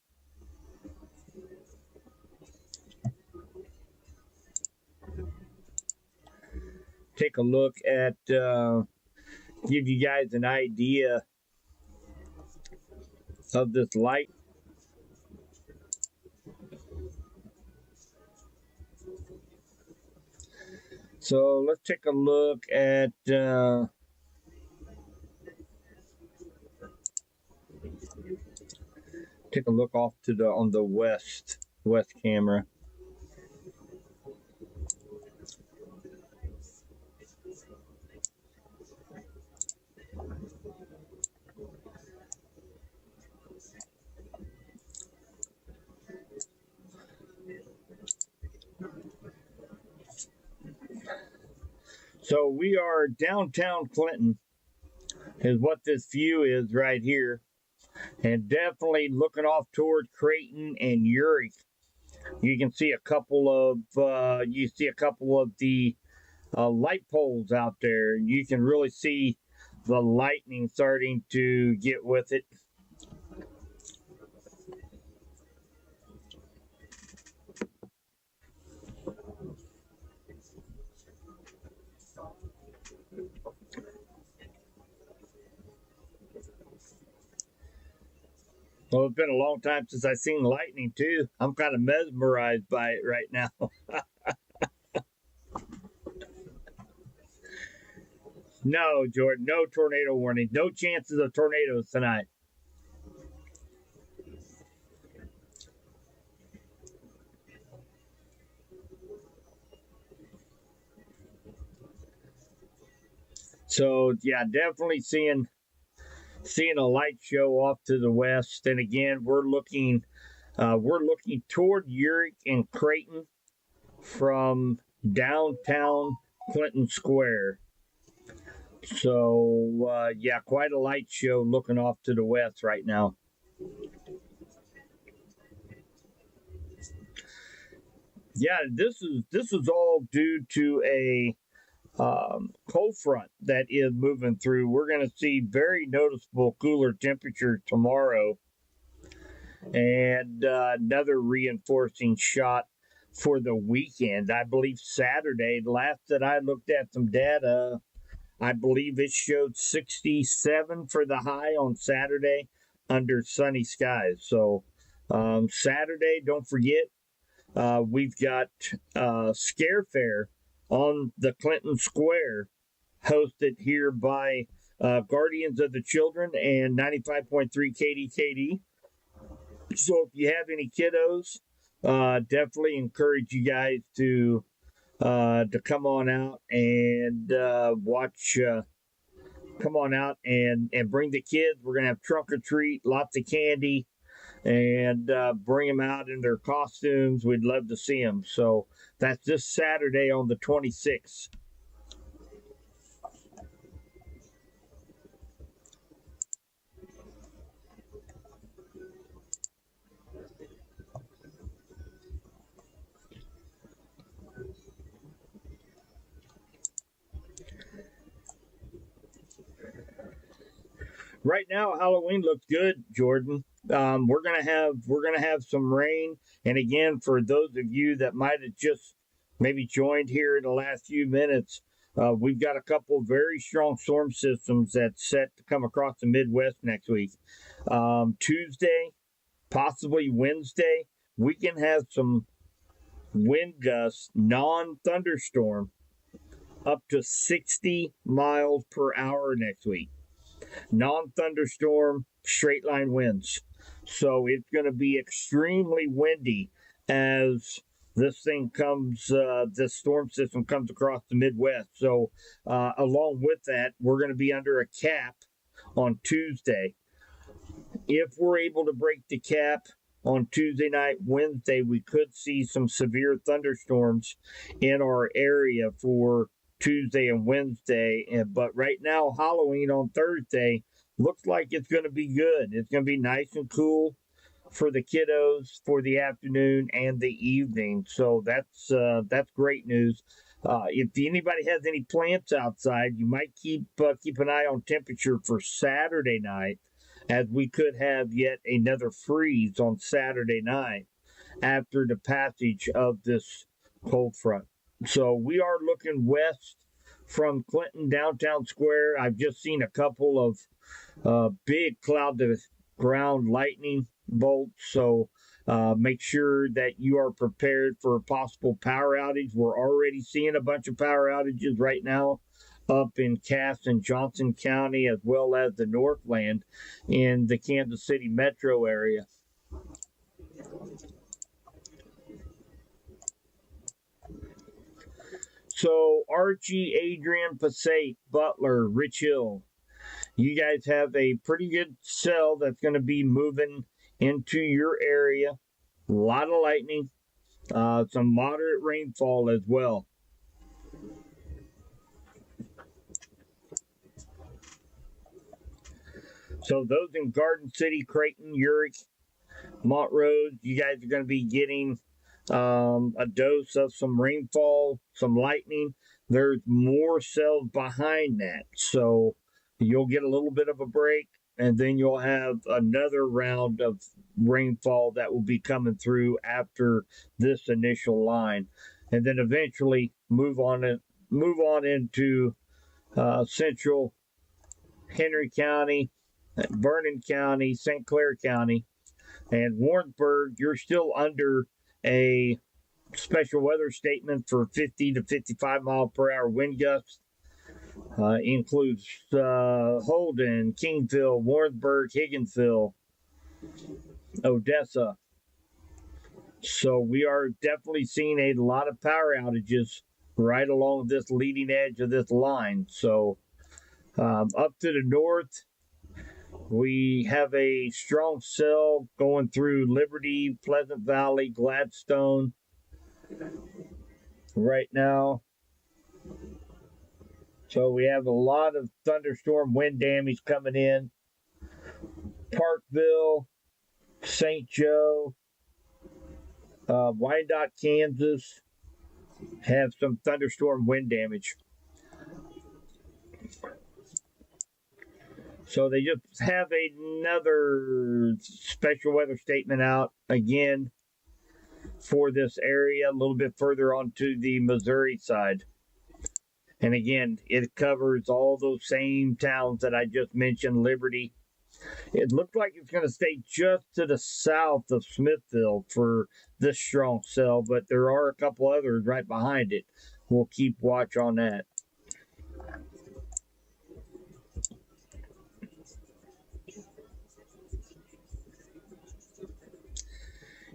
Speaker 1: Take a look at, give you guys an idea of this light. So let's take a look at off to on the west camera. So we are downtown Clinton is what this view is right here. And definitely looking off toward Creighton and Urick. You can see a couple of the light poles out there. You can really see the lightning starting to get with it. Well, it's been a long time since I've seen lightning, too. I'm kind of mesmerized by it right now. No, Jordan, no tornado warning. No chances of tornadoes tonight. So, yeah, definitely seeing a light show off to the west. And again, we're looking toward Urick and Creighton from downtown Clinton Square. So yeah, quite a light show looking off to the west right now. Yeah, this is all due to a cold front that is moving through. We're going to see very noticeable cooler temperature tomorrow, and another reinforcing shot for the weekend. I believe Saturday, last that I looked at some data, I believe it showed 67 for the high on Saturday under sunny skies. So Saturday, don't forget, we've got Scare Fair on the Clinton Square, hosted here by Guardians of the Children and 95.3 KDKD. So if you have any kiddos, definitely encourage you guys to come on out and watch. Come on out and bring the kids. We're gonna have trunk or treat, lots of candy, and bring them out in their costumes. We'd love to see them. So that's this Saturday on the 26th. Right now, Halloween looks good, Jordan. We're gonna have some rain, and again, for those of you that might have just maybe joined here in the last few minutes, we've got a couple very strong storm systems that's set to come across the Midwest next week. Tuesday, possibly Wednesday, we can have some wind gusts, non-thunderstorm, up to 60 miles per hour next week. Non-thunderstorm, straight line winds. So it's going to be extremely windy as this storm system comes across the Midwest. So along with that, we're going to be under a cap on Tuesday. If we're able to break the cap on Tuesday night, Wednesday, we could see some severe thunderstorms in our area for Tuesday and Wednesday. But right now, Halloween on Thursday looks like it's going to be good. It's going to be nice and cool for the kiddos for the afternoon and the evening. So that's great news. If anybody has any plants outside, you might keep an eye on temperature for Saturday night, as we could have yet another freeze on Saturday night after the passage of this cold front. So we are looking west from Clinton downtown square. I've just seen a couple of big cloud to ground lightning bolts. So make sure that you are prepared for a possible power outage. We're already seeing a bunch of power outages right now up in Cass and Johnson County, as well as the Northland in the Kansas City metro area. So Archie, Adrian, Passaic, Butler, Rich Hill, you guys have a pretty good cell that's going to be moving into your area. A lot of lightning, some moderate rainfall as well. So those in Garden City, Creighton, Urick, Montrose, you guys are going to be getting a dose of some rainfall, some lightning. There's more cells behind that. So you'll get a little bit of a break, and then you'll have another round of rainfall that will be coming through after this initial line. And then eventually move on into central Henry County, Vernon County, St. Clair County, And Warrensburg, you're still under a special weather statement for 50 to 55 mile per hour wind gusts. Includes Holden, Kingville, Warrensburg, Higginsville, Odessa. So we are definitely seeing a lot of power outages right along this leading edge of this line. So up to the north, we have a strong cell going through Liberty, Pleasant Valley, Gladstone right now. So we have a lot of thunderstorm wind damage coming in. Parkville, St. Joe, Wyandotte, Kansas have some thunderstorm wind damage. So they just have another special weather statement out again for this area, a little bit further onto the Missouri side. And again, it covers all those same towns that I just mentioned, Liberty. It looked like it's going to stay just to the south of Smithville for this strong cell, but there are a couple others right behind it. We'll keep watch on that.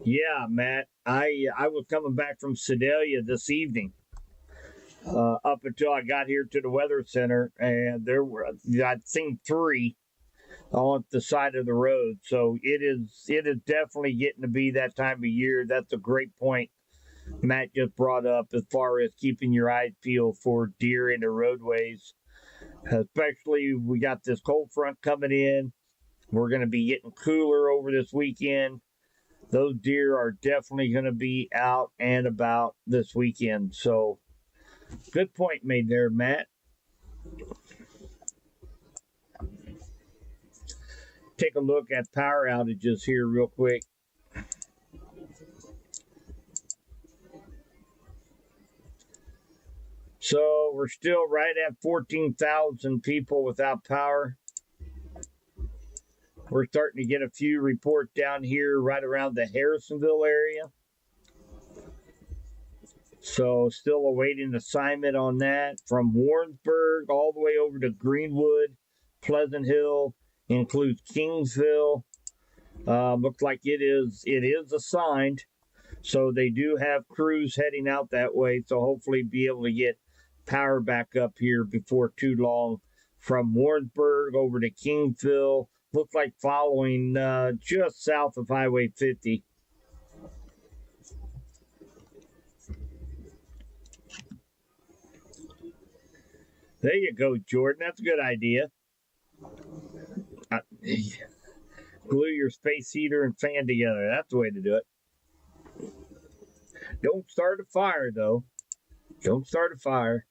Speaker 1: Yeah, Matt, I was coming back from Sedalia this evening. Up until I got here to the weather center, and I'd seen 3 on the side of the road. So it is definitely getting to be that time of year. That's a great point Matt just brought up as far as keeping your eyes peeled for deer in the roadways. Especially we got this cold front coming in. We're going to be getting cooler over this weekend. Those deer are definitely going to be out and about this weekend. So good point made there, Matt. Take a look at power outages here real quick. So we're still right at 14,000 people without power. We're starting to get a few reports down here right around the Harrisonville area. So still awaiting assignment on that from Warrensburg all the way over to Greenwood, Pleasant Hill, includes Kingsville. Looks like it is assigned. So they do have crews heading out that way. So hopefully be able to get power back up here before too long from Warrensburg over to Kingsville. Looks like following just south of Highway 50. There you go, Jordan. That's a good idea. Glue your space heater and fan together. That's the way to do it. Don't start a fire, though. Don't start a fire.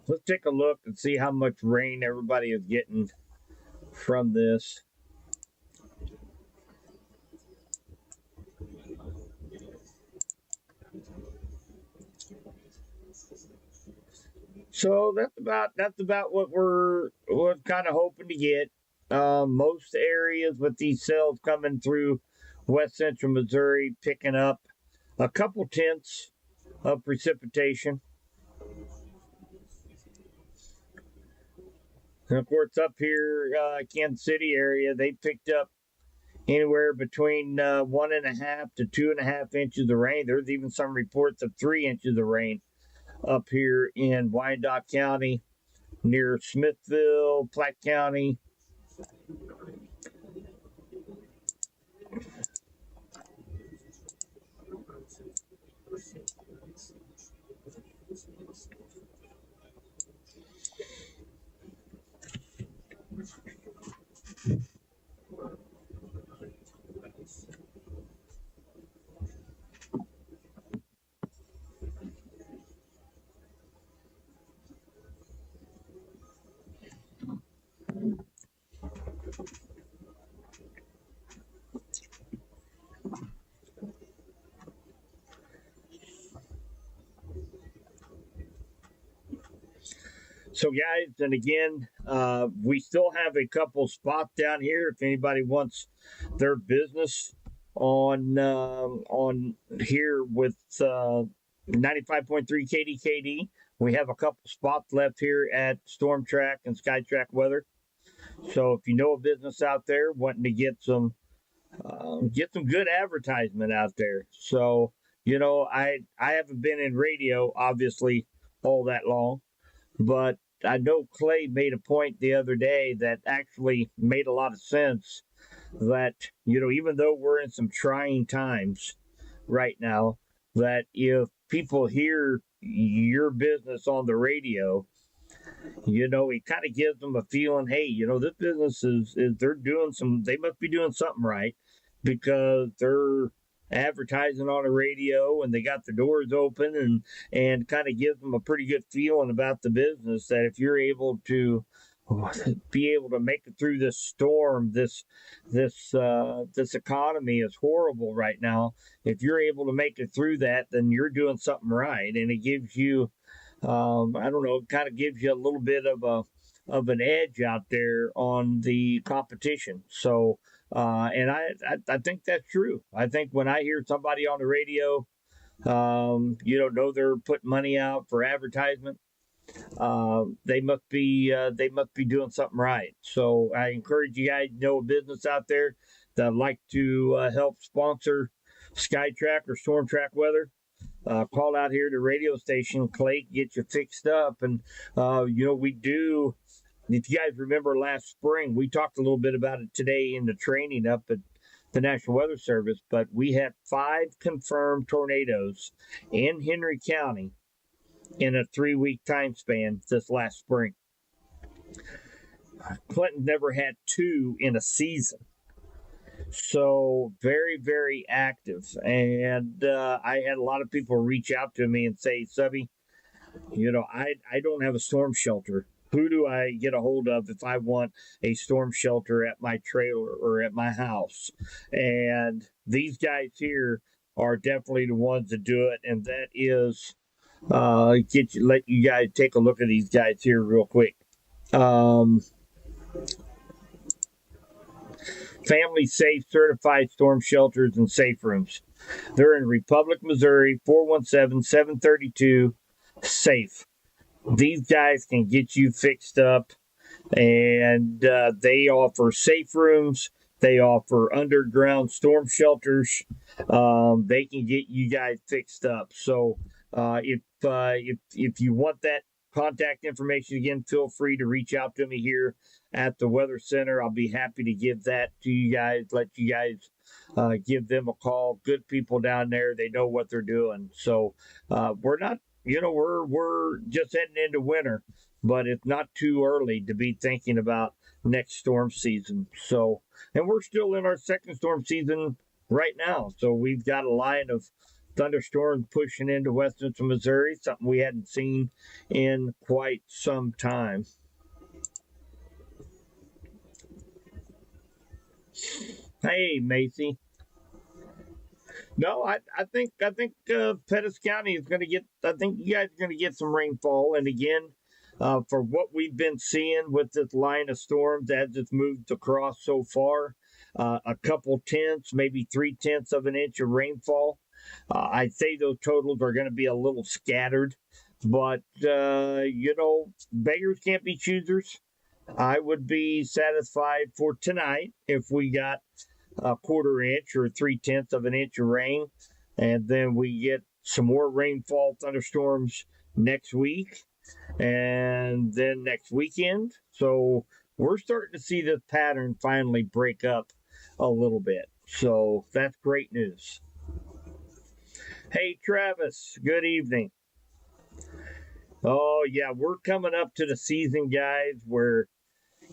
Speaker 1: Let's take a look and see how much rain everybody is getting from this. So that's about what we're kind of hoping to get. Most areas with these cells coming through west central Missouri picking up a couple tenths of precipitation. And of course, up here, Kansas City area, they picked up anywhere between 1.5 to 2.5 inches of rain. There's even some reports of 3 inches of rain up here in Wyandotte County, near Smithville, Platte County. So, guys, and again, we still have a couple spots down here. If anybody wants their business on here with 95.3 KDKD, we have a couple spots left here at Storm Track and SkyTrack Weather. So, if you know a business out there wanting to get some good advertisement out there, so I haven't been in radio obviously all that long. But I know Clay made a point the other day that actually made a lot of sense that, even though we're in some trying times right now, that if people hear your business on the radio, it kind of gives them a feeling, hey, this business is they must be doing something right because they're advertising on the radio and they got the doors open and kind of gives them a pretty good feeling about the business that if you're able to be able to make it through this storm, this economy is horrible right now. If you're able to make it through that, then you're doing something right, and it gives you I don't know, it kind of gives you a little bit of an edge out there on the competition. So, and I think that's true. I think when I hear somebody on the radio, know they're putting money out for advertisement, they must be doing something right. So I encourage you guys know a business out there that like to help sponsor SkyTrack or Storm Track Weather. Call out here to radio station, Clay, get you fixed up. And, we do, if you guys remember last spring, we talked a little bit about it today in the training up at the National Weather Service, but we had 5 confirmed tornadoes in Henry County in a 3-week time span this last spring. Clinton never had 2 in a season. So very, very active. And I had a lot of people reach out to me and say, Subby, I don't have a storm shelter. Who do I get a hold of if I want a storm shelter at my trailer or at my house? And these guys here are definitely the ones that do it. And that is let you guys take a look at these guys here real quick. Family Safe Certified Storm Shelters and Safe Rooms. They're in Republic, Missouri, 417-732-SAFE. These guys can get you fixed up, and they offer safe rooms. They offer underground storm shelters. They can get you guys fixed up. So if you want that contact information again, feel free to reach out to me here at the Weather Center. I'll be happy to give that to you guys, let you guys give them a call. Good people down there. They know what they're doing. So we're not, we're just heading into winter, but it's not too early to be thinking about next storm season. So, and we're still in our second storm season right now. So we've got a line of thunderstorms pushing into West Central Missouri, something we hadn't seen in quite some time. Hey, Macy. No, I think Pettis County is going to get. I think you guys are going to get some rainfall, and again, for what we've been seeing with this line of storms as it's moved across so far, a couple tenths, maybe 3/10 of an inch of rainfall. I'd say those totals are going to be a little scattered, but beggars can't be choosers. I would be satisfied for tonight if we got a 1/4 inch or 3/10 of an inch of rain, and then we get some more rainfall thunderstorms next week and then next weekend. So we're starting to see this pattern finally break up a little bit. So that's great news. Hey, Travis, good evening. Oh, yeah, we're coming up to the season, guys, where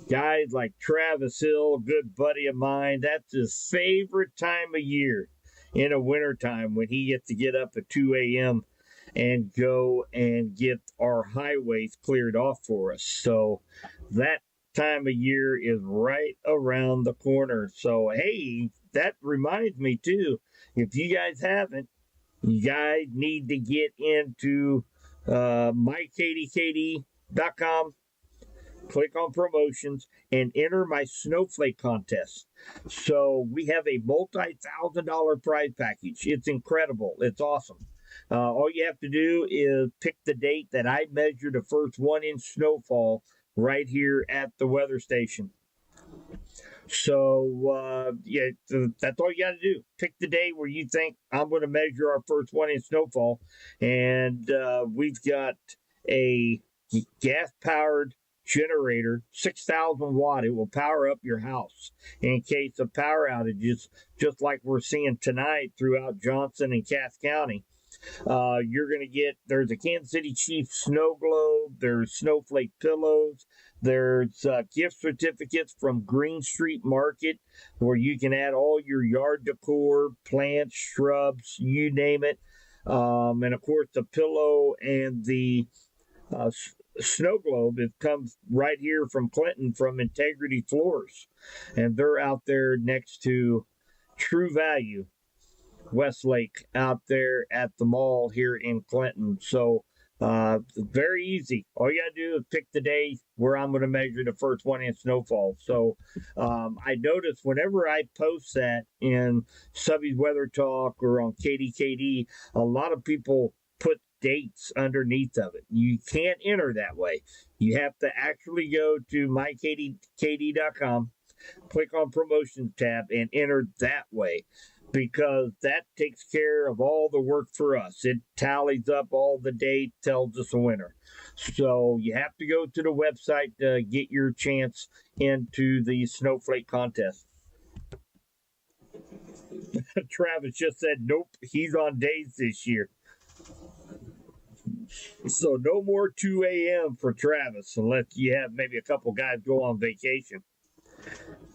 Speaker 1: guys like Travis Hill, a good buddy of mine, that's his favorite time of year in the wintertime when he gets to get up at 2 a.m. and go and get our highways cleared off for us. So that time of year is right around the corner. So, hey, that reminds me, too, if you guys haven't, you guys need to get into My KDKD snowflake.com, click on promotions, and enter my snowflake contest. So we have a multi-$1,000 prize package. It's incredible. It's awesome. All you have to do is pick the date that I measure the first 1 inch snowfall right here at the weather station. So, yeah, that's all you got to do. Pick the day where you think I'm going to measure our first 1 inch snowfall. And we've got a gas powered generator, 6,000 watt. It will power up your house in case of power outages, just like we're seeing tonight throughout Johnson and Cass County. You're going to get, there's a Kansas City Chiefs snow globe, there's snowflake pillows, there's gift certificates from Green Street Market where you can add all your yard decor, plants, shrubs, you name it. And of course, the pillow and the snow globe, it comes right here from Clinton from Integrity Floors. And they're out there next to True Value Westlake out there at the mall here in Clinton. So very easy. All you gotta do is pick the day where I'm going to measure the first 1 inch snowfall. So I notice whenever I post that in Subby's Weather Talk or on KDKD, a lot of people put dates underneath of it. You can't enter that way. You have to actually go to mykd.com, click on promotions tab, and enter that way, because that takes care of all the work for us. It tallies up all the dates, tells us a winner. So you have to go to the website to get your chance into the snowflake contest. Travis just said, nope, he's on days this year. So no more 2 a.m. for Travis, unless you have maybe a couple guys go on vacation.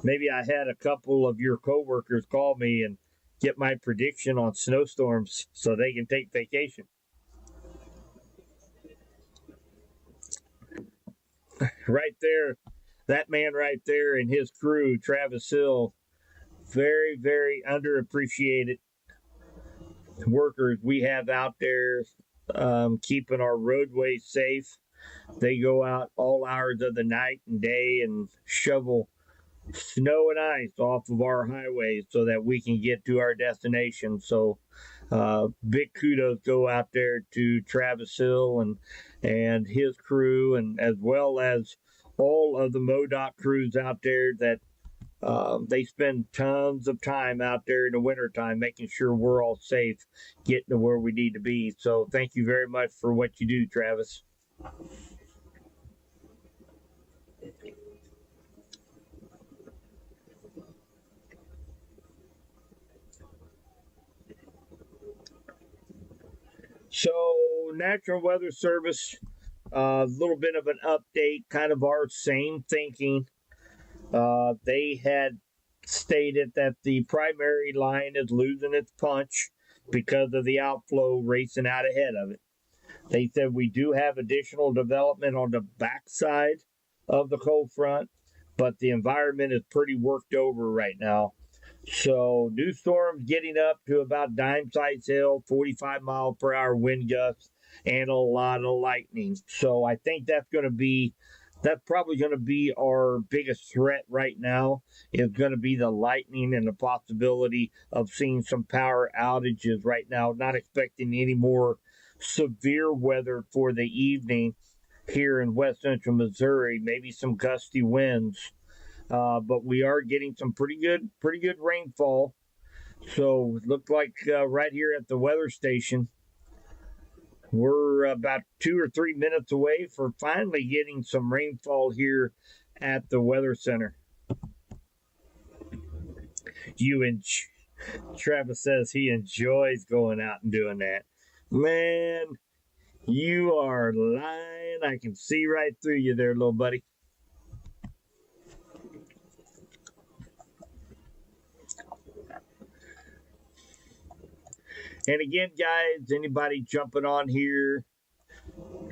Speaker 1: Maybe I had a couple of your coworkers call me and get my prediction on snowstorms so they can take vacation. Right there, that man right there and his crew, Travis Hill, very, very underappreciated workers we have out there keeping our roadways safe. They go out all hours of the night and day and shovel snow and ice off of our highways so that we can get to our destination. So big kudos go out there to Travis Hill and his crew, and as well as all of the MoDOT crews out there that they spend tons of time out there in the wintertime making sure we're all safe, getting to where we need to be. So thank you very much for what you do, Travis. So, National Weather Service, a little bit of an update, kind of our same thinking. They had stated that the primary line is losing its punch because of the outflow racing out ahead of it. They said we do have additional development on the backside of the cold front, but the environment is pretty worked over right now. So new storms getting up to about dime size hail, 45-mile-per-hour wind gusts, and a lot of lightning. So I think that's probably going to be our biggest threat right now, is going to be the lightning and the possibility of seeing some power outages right now. Not expecting any more severe weather for the evening here in west central Missouri, maybe some gusty winds. But we are getting some pretty good rainfall. So it looked like right here at the weather station, we're about 2 or 3 minutes away from finally getting some rainfall here at the weather center. Travis says he enjoys going out and doing that. Man, you are lying. I can see right through you there, little buddy. And again, guys, anybody jumping on here,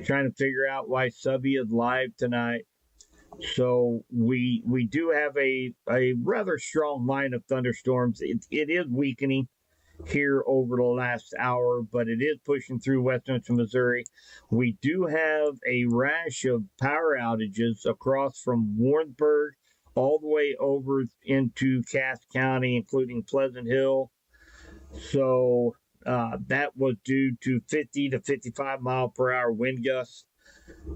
Speaker 1: trying to figure out why Subby is live tonight. So we do have a rather strong line of thunderstorms. It is weakening. here over the last hour, but it is pushing through West Central Missouri. We do have a rash of power outages across from Warrensburg all the way over into Cass County, including Pleasant Hill. So that was due to 50 to 55 mile per hour wind gusts.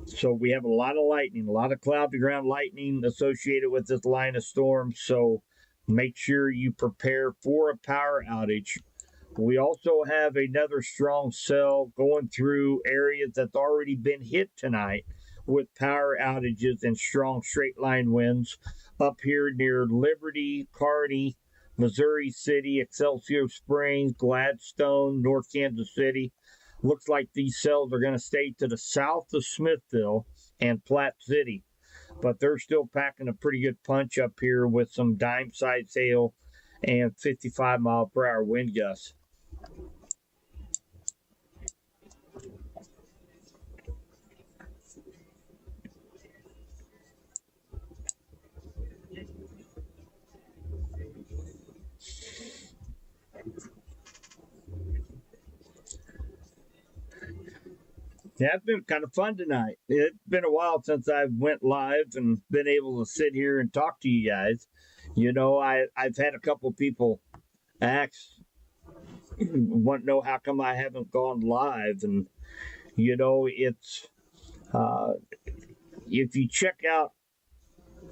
Speaker 1: So we have a lot of lightning, a lot of cloud to ground lightning associated with this line of storm. So make sure you prepare for a power outage. We also have another strong cell going through areas that's already been hit tonight with power outages and strong straight line winds up here near Liberty, Kearney, Missouri City, Excelsior Springs, Gladstone, North Kansas City. Looks like these cells are going to stay to the south of Smithville and Platte City, but they're still packing a pretty good punch up here with some dime-sized hail and 55 mile per hour wind gusts. Yeah, it's been kind of fun tonight. It's been a while since I went live and been able to sit here and talk to you guys. You know, I've had a couple of people ask, want to know how come I haven't gone live, and you know, it's if you check out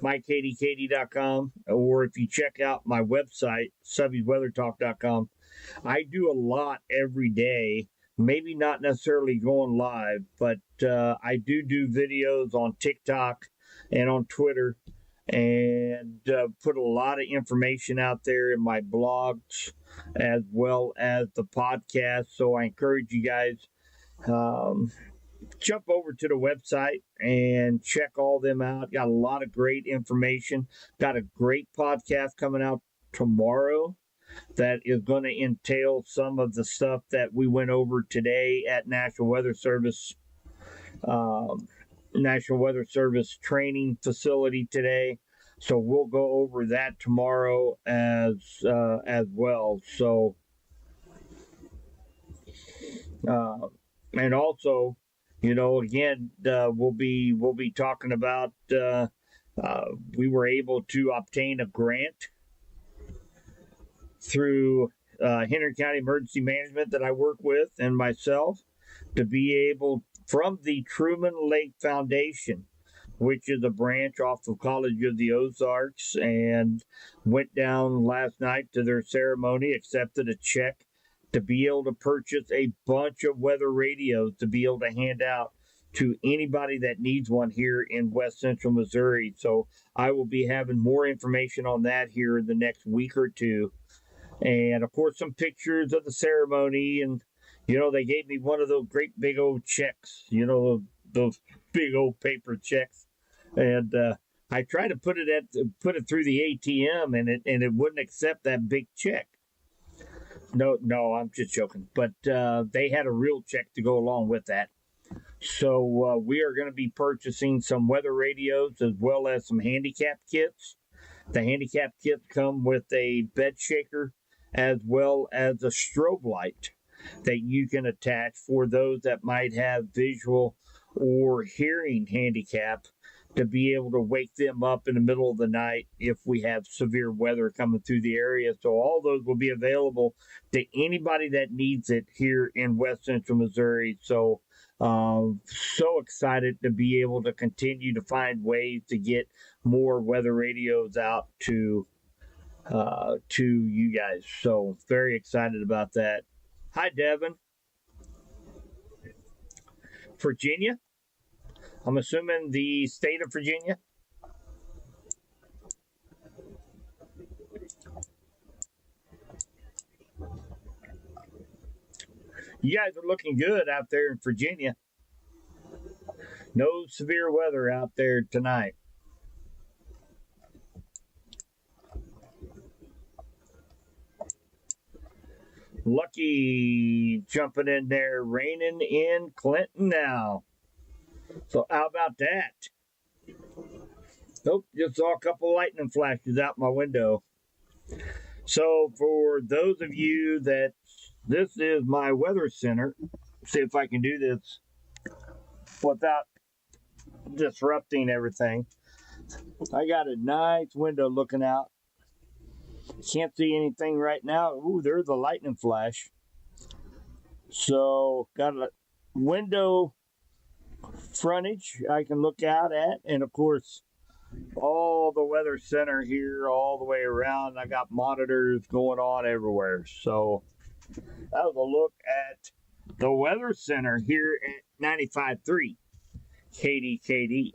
Speaker 1: mykdkd.com or if you check out my website subbyweathertalk.com, I do a lot every day. Maybe not necessarily going live, but I do videos on TikTok and on Twitter, and put a lot of information out there in my blogs as well as the podcast. So I encourage you guys, jump over to the website and check all them out. Got a lot of great information. Got a great podcast coming out tomorrow that is going to entail some of the stuff that we went over today at National Weather Service training facility today. So we'll go over that tomorrow as well. So and also, you know, again, we'll be talking about we were able to obtain a grant through Henry County Emergency Management that I work with and myself to be able, from the Truman Lake Foundation, which is a branch off of College of the Ozarks, and went down last night to their ceremony, accepted a check to be able to purchase a bunch of weather radios to be able to hand out to anybody that needs one here in West Central Missouri. So I will be having more information on that here in the next week or two. And of course, some pictures of the ceremony. And, you know, they gave me one of those great big old checks, you know, those big old paper checks. And I tried to put it through the ATM, and it wouldn't accept that big check. No, I'm just joking. But they had a real check to go along with that. So we are going to be purchasing some weather radios as well as some handicap kits. The handicap kits come with a bed shaker as well as a strobe light that you can attach for those that might have visual or hearing handicap, to be able to wake them up in the middle of the night if we have severe weather coming through the area. So all those will be available to anybody that needs it here in West Central Missouri. So so excited to be able to continue to find ways to get more weather radios out to you guys. So very excited about that. Hi, Devin. Virginia? I'm assuming the state of Virginia. You guys are looking good out there in Virginia. No severe weather out there tonight. Lucky jumping in there, raining in Clinton now. So how about that? Nope, just saw a couple lightning flashes out my window. So for those of you that this is my weather center. See if I can do this without disrupting everything. I got a nice window looking out. Can't see anything right now. Ooh, there's a lightning flash. So got a window frontage I can look out at, and of course all the weather center here all the way around. I got monitors going on everywhere. So that was a look at the weather center here at 95.3 KDKD.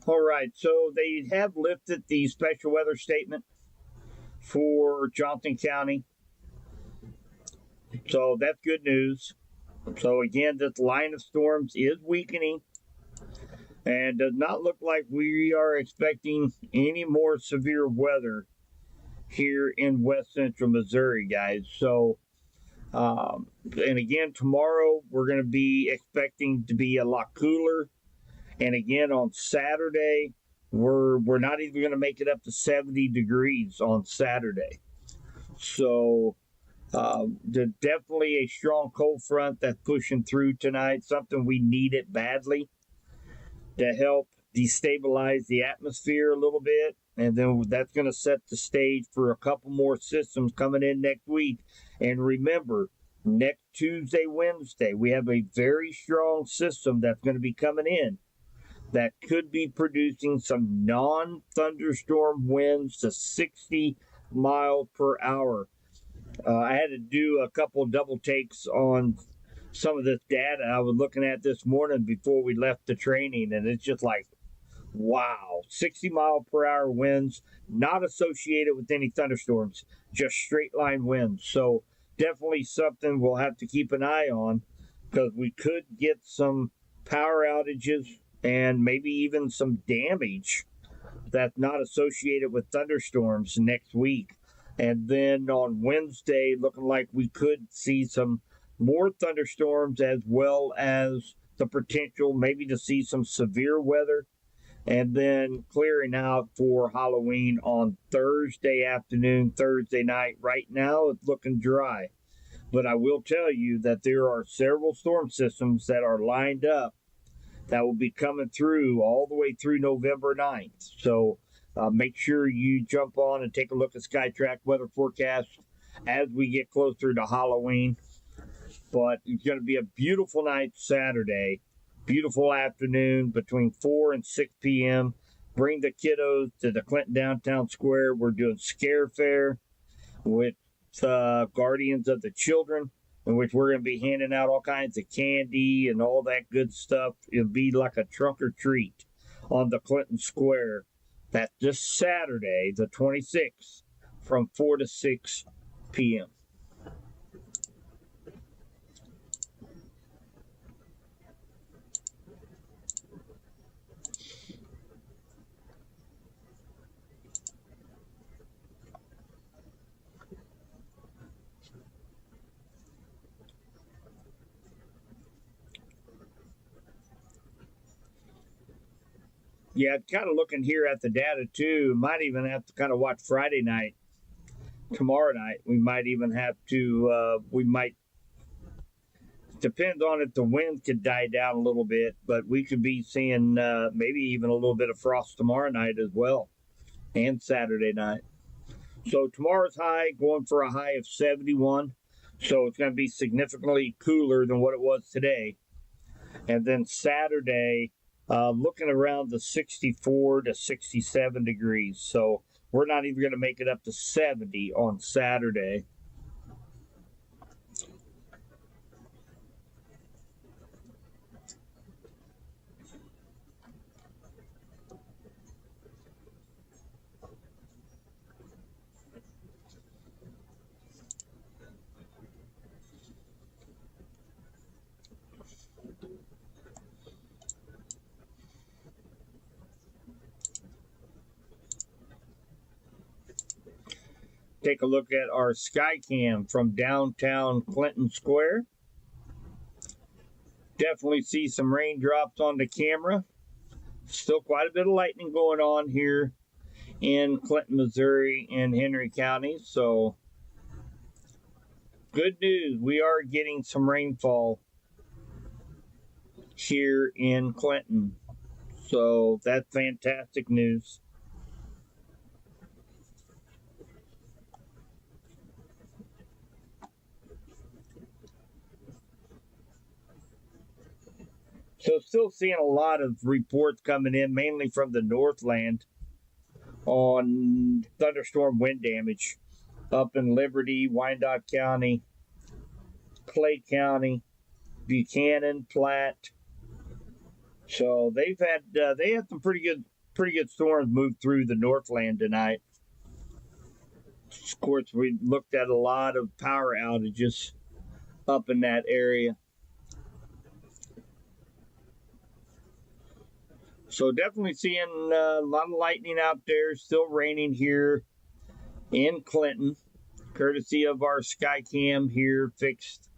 Speaker 1: All right, so they have lifted the special weather statement for Johnson County. So that's good news. So again, this line of storms is weakening and does not look like we are expecting any more severe weather here in west central Missouri, guys. So, and again, tomorrow we're going to be expecting to be a lot cooler. And again, on Saturday, we're not even going to make it up to 70 degrees on Saturday. So, definitely a strong cold front that's pushing through tonight, something we needed badly to help destabilize the atmosphere a little bit. And then that's going to set the stage for a couple more systems coming in next week. And remember, next Tuesday, Wednesday, we have a very strong system that's going to be coming in that could be producing some non-thunderstorm winds to 60 miles per hour. I had to do a couple double takes on some of this data I was looking at this morning before we left the training, and it's just like, wow, 60 mile per hour winds, not associated with any thunderstorms, just straight line winds. So definitely something we'll have to keep an eye on, because we could get some power outages and maybe even some damage that's not associated with thunderstorms next week. And then on Wednesday, looking like we could see some more thunderstorms, as well as the potential maybe to see some severe weather, and then clearing out for Halloween on Thursday afternoon, Thursday night. Right now, it's looking dry. But I will tell you that there are several storm systems that are lined up that will be coming through all the way through November 9th. So make sure you jump on and take a look at SkyTrack weather forecast as we get closer to Halloween. But it's going to be a beautiful night Saturday, beautiful afternoon between 4 and 6 p.m. Bring the kiddos to the Clinton Downtown Square. We're doing Scare Fair with Guardians of the Children, in which we're going to be handing out all kinds of candy and all that good stuff. It'll be like a trunk or treat on the Clinton Square. That's this Saturday, the 26th, from 4 to 6 p.m. Yeah, kind of looking here at the data too. Might even have to kind of watch Friday night, tomorrow night. We might even have to, depends on if the wind could die down a little bit, but we could be seeing maybe even a little bit of frost tomorrow night as well, and Saturday night. So tomorrow's high going for a high of 71. So it's going to be significantly cooler than what it was today. And then Saturday, looking around the 64 to 67 degrees. So we're not even going to make it up to 70 on Saturday. take a look at our Skycam from downtown Clinton Square. Definitely see some raindrops on the camera. Still quite a bit of lightning going on here in Clinton, Missouri and Henry County. So good news, we are getting some rainfall here in Clinton. So that's fantastic news. So still seeing a lot of reports coming in, mainly from the Northland, on thunderstorm wind damage up in Liberty, Wyandotte County, Clay County, Buchanan, Platte. So they had some pretty good storms move through the Northland tonight. Of course, we looked at a lot of power outages up in that area. So definitely seeing a lot of lightning out there. Still raining here in Clinton, courtesy of our Skycam here fixed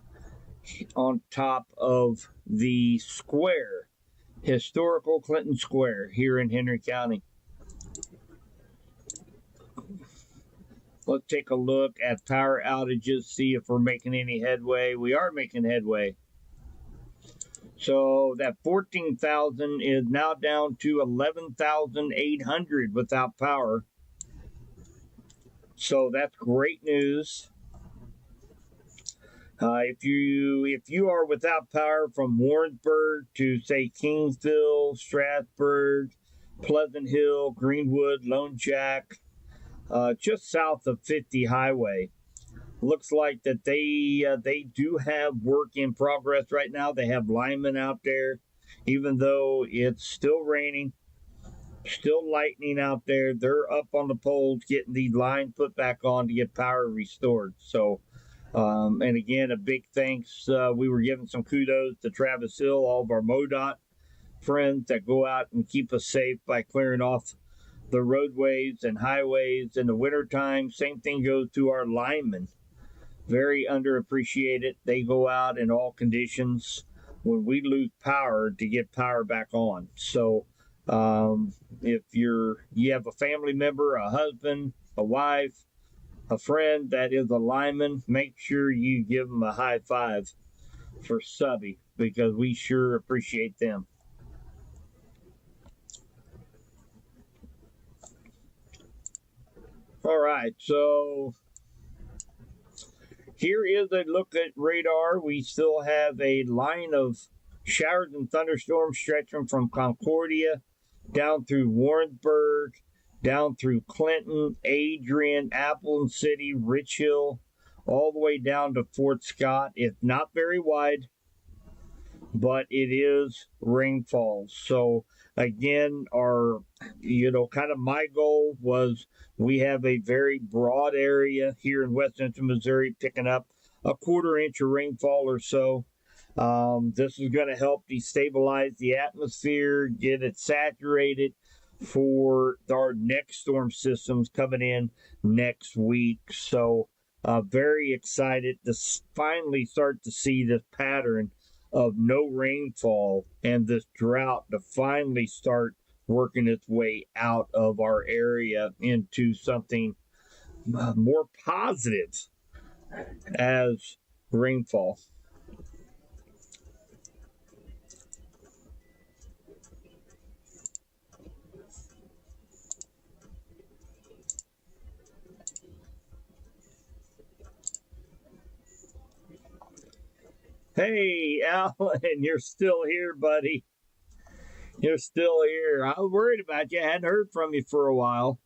Speaker 1: on top of the square, historical Clinton Square here in Henry County. Let's take a look at power outages, see if we're making any headway. We are making headway. So that 14,000 is now down to 11,800 without power. So that's great news. If you are without power from Warrensburg to, say, Kingsville, Strasburg, Pleasant Hill, Greenwood, Lone Jack, just south of 50 Highway, looks like that they do have work in progress right now. They have linemen out there, even though it's still raining, still lightning out there. They're up on the poles getting the line put back on to get power restored. So, and again, a big thanks. We were giving some kudos to Travis Hill, all of our MoDOT friends that go out and keep us safe by clearing off the roadways and highways in the wintertime. Same thing goes to our linemen. Very underappreciated. They go out in all conditions when we lose power to get power back on. So if you have a family member, a husband, a wife, a friend that is a lineman, make sure you give them a high five for Subby, because we sure appreciate them. All right, so here is a look at radar. We still have a line of showers and thunderstorms stretching from Concordia down through Warrensburg, down through Clinton, Adrian, Appleton City, Rich Hill, all the way down to Fort Scott. It's not very wide, but it is rainfall. So again, our, kind of my goal was we have a very broad area here in West Central Missouri picking up a 1/4 inch of rainfall or so. This is going to help destabilize the atmosphere, get it saturated for our next storm systems coming in next week. So very excited to finally start to see this pattern of no rainfall and this drought to finally start working its way out of our area into something more positive as rainfall. Hey, Alan, you're still here, buddy. You're still here. I was worried about you. I hadn't heard from you for a while.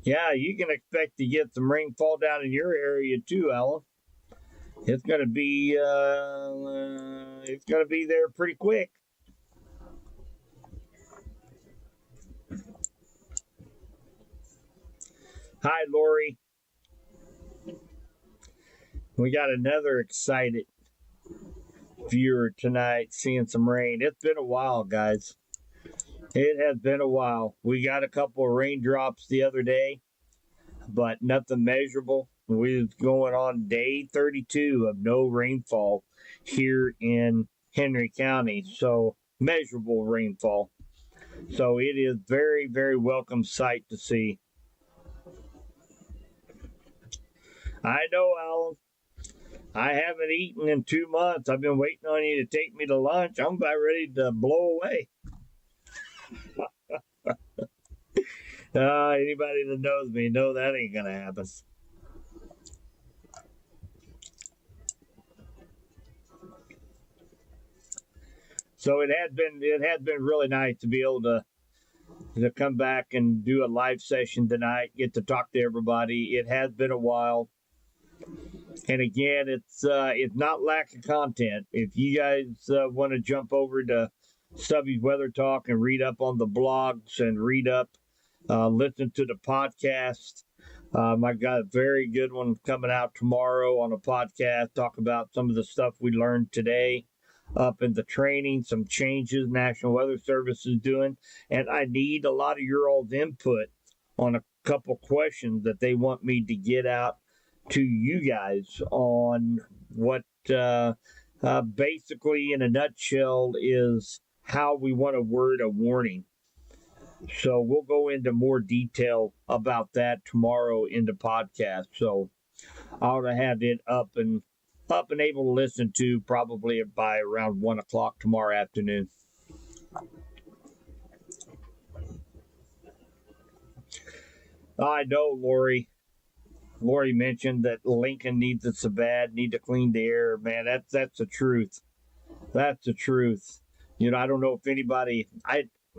Speaker 1: Yeah, you can expect to get some rainfall down in your area too, Alan. It's gonna be there pretty quick. Hi, Lori. We got another excited viewer tonight, seeing some rain. It's been a while, guys. It has been a while. We got a couple of raindrops the other day, but nothing measurable. We're going on day 32 of no rainfall here in Henry County. So measurable rainfall. So it is very, very welcome sight to see. I know, Alan. I haven't eaten in 2 months. I've been waiting on you to take me to lunch. I'm about ready to blow away. Anybody that knows me know that ain't gonna happen. So it had been really nice to be able to come back and do a live session tonight, get to talk to everybody. It has been a while. And again, it's not lack of content. If you guys want to jump over to Stubby's Weather Talk and read up on the blogs and read up, listen to the podcast. I got a very good one coming out tomorrow on a podcast. Talk about some of the stuff we learned today up in the training, some changes National Weather Service is doing. And I need a lot of your all's input on a couple questions that they want me to get out to you guys on what basically in a nutshell is how we want to word a warning. So we'll go into more detail about that tomorrow in the podcast. So I ought to have it up and able to listen to probably by around 1 o'clock tomorrow afternoon. I know, Lori. Lori mentioned that Lincoln needs it so bad, need to clean the air. Man, that's the truth. That's the truth. You know, I don't know if anybody,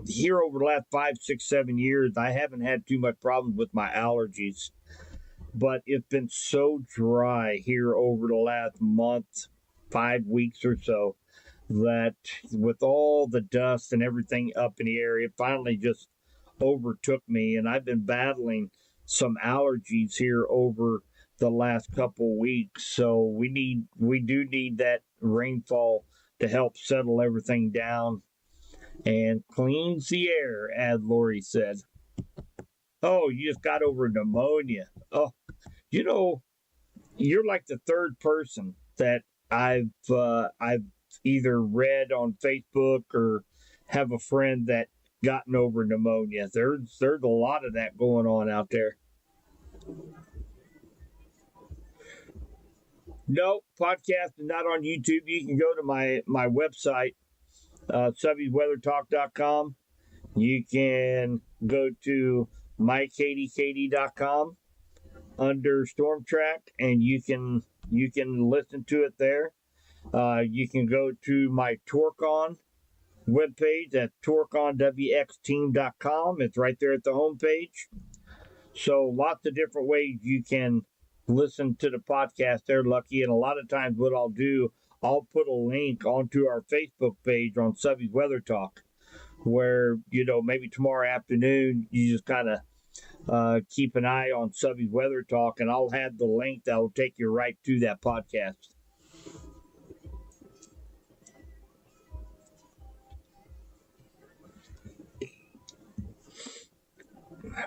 Speaker 1: here over the last 5, 6, 7 years, I haven't had too much problems with my allergies, but it's been so dry here over the last month, 5 weeks or so, that with all the dust and everything up in the air, it finally just overtook me, and I've been battling some allergies here over the last couple weeks. So we do need that rainfall to help settle everything down and cleans the air, as Lori said. Oh, you just got over pneumonia. Oh, you know, you're like the third person that I've either read on Facebook or have a friend that gotten over pneumonia. There's a lot of that going on out there. No, podcast is not on YouTube. You can go to my website, SubbyWeatherTalk.com. You can go to mykdkd.com under Storm Track, and you can listen to it there. You can go to my TorqueOn webpage at TorqueOnWXTeam.com. It's right there at the homepage. So lots of different ways you can listen to the podcast there, Lucky. And a lot of times what I'll do, I'll put a link onto our Facebook page on Subby's Weather Talk, where, you know, maybe tomorrow afternoon, you just kind of keep an eye on Subby's Weather Talk, and I'll have the link that will take you right to that podcast.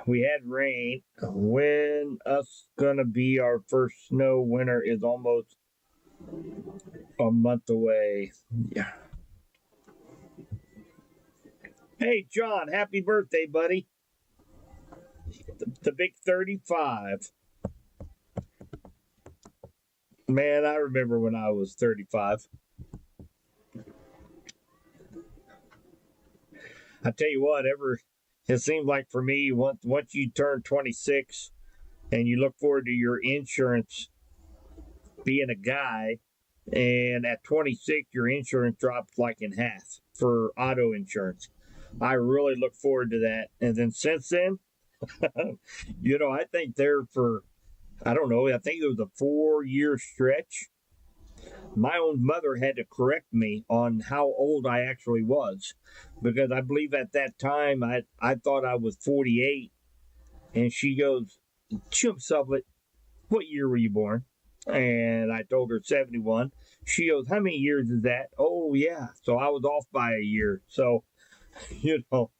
Speaker 1: We had rain. When us gonna be our first snow? Winter is almost a month away. Yeah. Hey, John, happy birthday, buddy. The big 35. Man, I remember when I was 35. I tell you what, it seems like for me, once you turn 26 and you look forward to your insurance being a guy, and at 26, your insurance drops like in half for auto insurance. I really look forward to that. And then since then, you know, I think I think it was a 4-year stretch. My own mother had to correct me on how old I actually was, because I believe at that time I thought I was 48, and she goes, "Chimp Sublett, what year were you born?" And I told her 71. She goes, how many years is that? Oh, yeah. So I was off by a year. So, you know,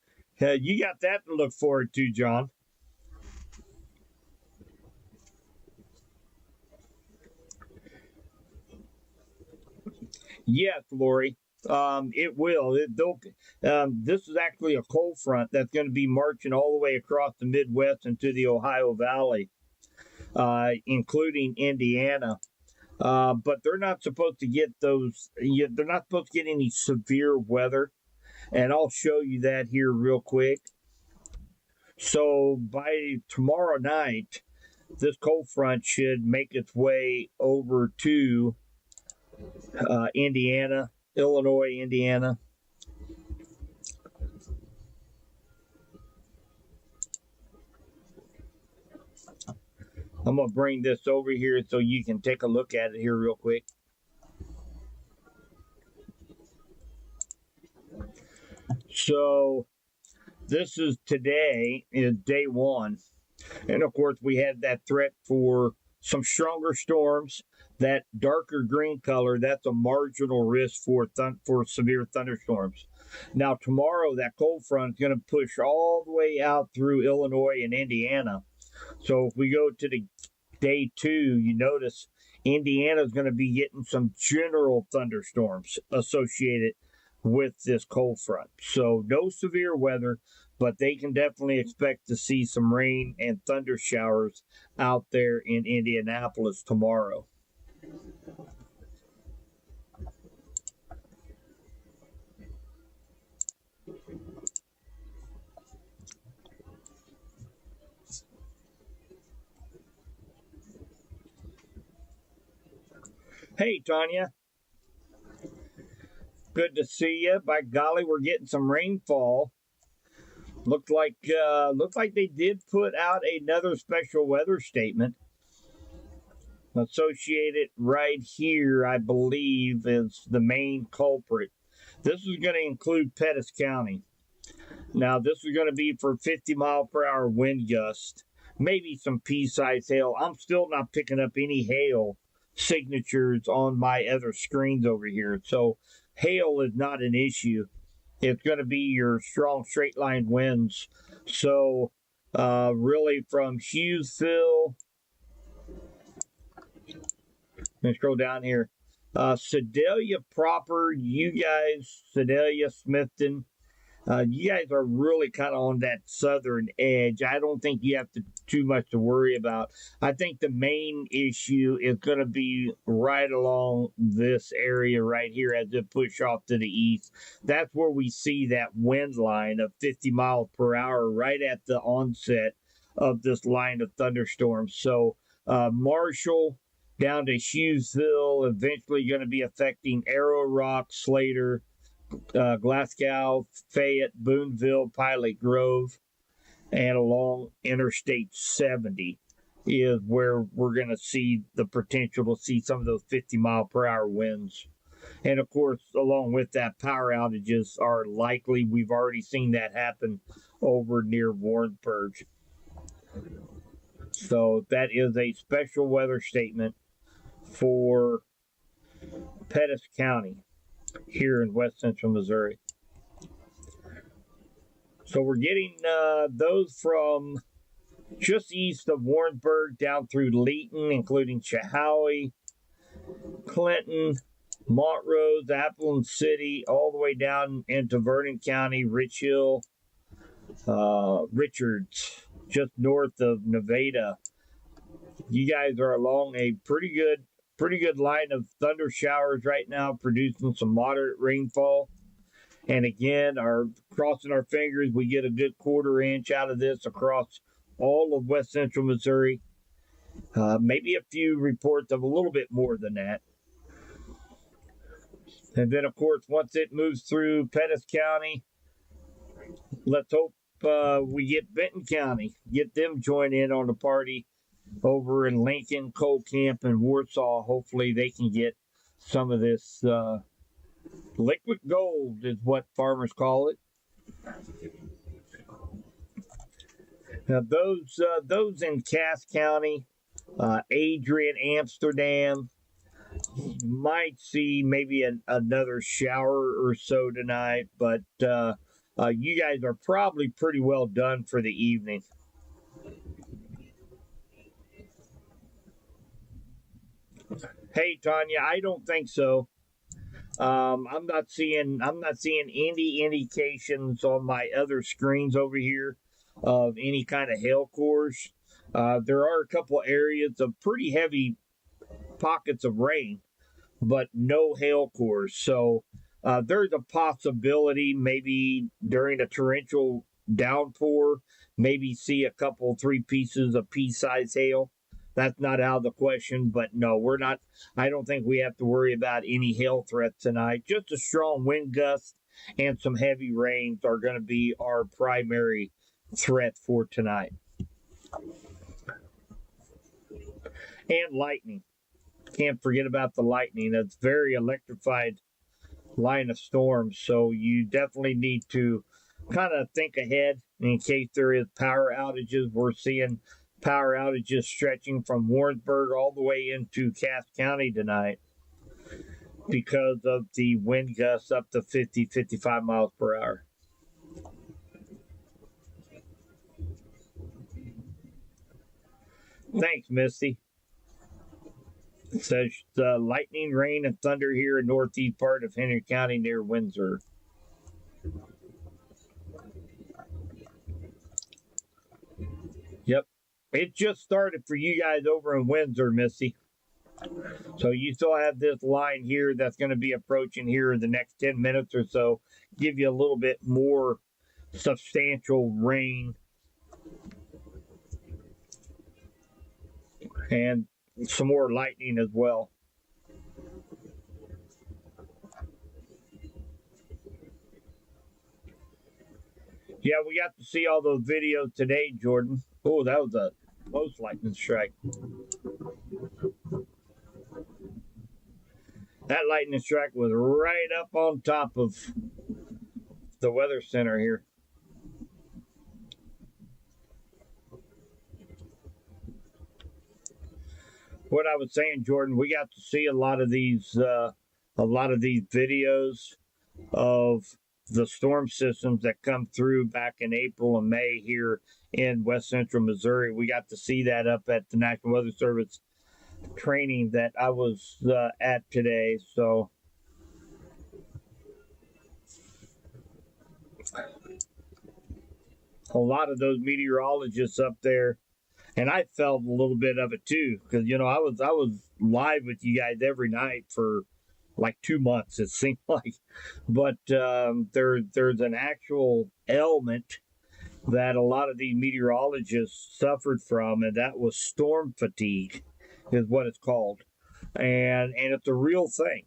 Speaker 1: you got that to look forward to, John. Yes, Lori. It will. This is actually a cold front that's going to be marching all the way across the Midwest into the Ohio Valley, including Indiana. But they're not supposed to get those. They're not supposed to get any severe weather, and I'll show you that here real quick. So by tomorrow night, this cold front should make its way over to Indiana, Illinois, Indiana. I'm going to bring this over here so you can take a look at it here real quick. So this is today, is day one. And of course, we had that threat for some stronger storms. That darker green color, that's a marginal risk for severe thunderstorms. Now, tomorrow, that cold front is going to push all the way out through Illinois and Indiana. So if we go to the day 2, you notice Indiana is going to be getting some general thunderstorms associated with this cold front. So no severe weather, but they can definitely expect to see some rain and thunder showers out there in Indianapolis tomorrow. Hey, Tanya. Good to see you. By golly, we're getting some rainfall. Looked like they did put out another special weather statement. Associated right here, I believe, is the main culprit. This is going to include Pettis County. Now, this is going to be for 50-mile-per-hour wind gust, maybe some pea-sized hail. I'm still not picking up any hail signatures on my other screens over here. So hail is not an issue. It's going to be your strong straight line winds. So really from Hughesville, let me scroll down here. Sedalia proper, you guys, Sedalia, Smithton, you guys are really kind of on that southern edge. I don't think you have too much to worry about. I think the main issue is going to be right along this area right here as it push off to the east. That's where we see that wind line of 50 miles per hour right at the onset of this line of thunderstorms. So Marshall down to Hughesville, eventually going to be affecting Arrow Rock, Slater, Glasgow, Fayette, Boonville, Pilot Grove, and along Interstate 70 is where we're going to see the potential to see some of those 50-mile-per-hour winds. And of course, along with that, power outages are likely. We've already seen that happen over near Warrensburg. So that is a special weather statement for Pettis County here in west central Missouri. So we're getting those from just east of Warrensburg down through Leeton, including Chehaui, Clinton, Montrose, Appleton City, all the way down into Vernon County, Rich Hill, Richards, just north of Nevada. You guys are along a pretty good line of thunder showers right now, producing some moderate rainfall. And again, crossing our fingers, we get a good quarter-inch out of this across all of west central Missouri. Maybe a few reports of a little bit more than that. And then, of course, once it moves through Pettis County, let's hope we get Benton County, get them joined in on the party over in Lincoln, Coal Camp, and Warsaw. Hopefully they can get some of this liquid gold is what farmers call it. Now those in Cass County, Adrian, Amsterdam, might see maybe another shower or so tonight, but you guys are probably pretty well done for the evening. Hey Tanya, I don't think so. I'm not seeing any indications on my other screens over here of any kind of hail cores. There are a couple areas of pretty heavy pockets of rain, but no hail cores. So there's a possibility maybe during a torrential downpour, maybe see a couple, three pieces of pea-sized hail. That's not out of the question, but no, we're not. I don't think we have to worry about any hail threats tonight. Just a strong wind gust and some heavy rains are going to be our primary threat for tonight. And lightning. Can't forget about the lightning. That's very electrified line of storms. So you definitely need to kind of think ahead in case there is power outages. We're seeing power outages stretching from Warrensburg all the way into Cass County tonight because of the wind gusts up to 50, 55 miles per hour. Thanks, Misty. It says lightning, rain, and thunder here in northeast part of Henry County near Windsor. Yep. It just started for you guys over in Windsor, Missy. So you still have this line here that's going to be approaching here in the next 10 minutes or so. Give you a little bit more substantial rain. And some more lightning as well. Yeah, we got to see all those videos today, Jordan. Oh, that was a close lightning strike. That lightning strike was right up on top of the weather center here. What I was saying, Jordan, we got to see a lot of these videos of the storm systems that come through back in April and May here in West Central Missouri. We got to see that up at the National Weather Service training that I was at today. So a lot of those meteorologists up there, and I felt a little bit of it too, because I was live with you guys every night for like 2 months, it seemed like. But there's an actual ailment that a lot of these meteorologists suffered from, and that was storm fatigue, is what it's called. And it's a real thing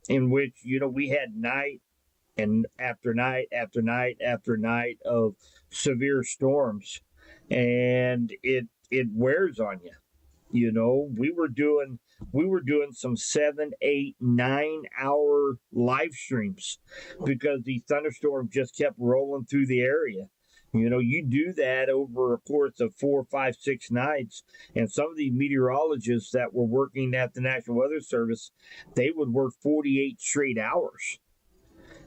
Speaker 1: in which, we had night and after night after night after night of severe storms, and it wears on you. We were doing some 7, 8, 9 hour live streams because these thunderstorms just kept rolling through the area. You do that over a course of 4, 5, 6 nights, and some of these meteorologists that were working at the National Weather Service, they would work 48 straight hours,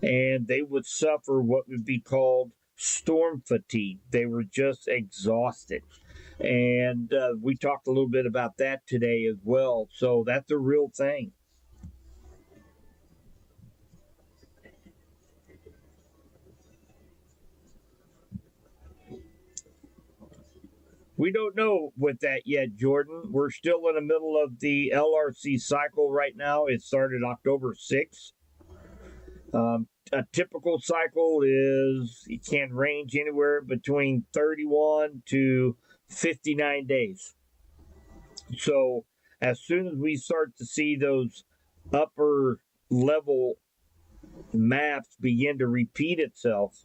Speaker 1: and they would suffer what would be called storm fatigue. They were just exhausted. And we talked a little bit about that today as well. So that's a real thing. We don't know with that yet, Jordan. We're still in the middle of the LRC cycle right now. It started October 6th. A typical cycle it can range anywhere between 31 to 59 days. So as soon as we start to see those upper level maps begin to repeat itself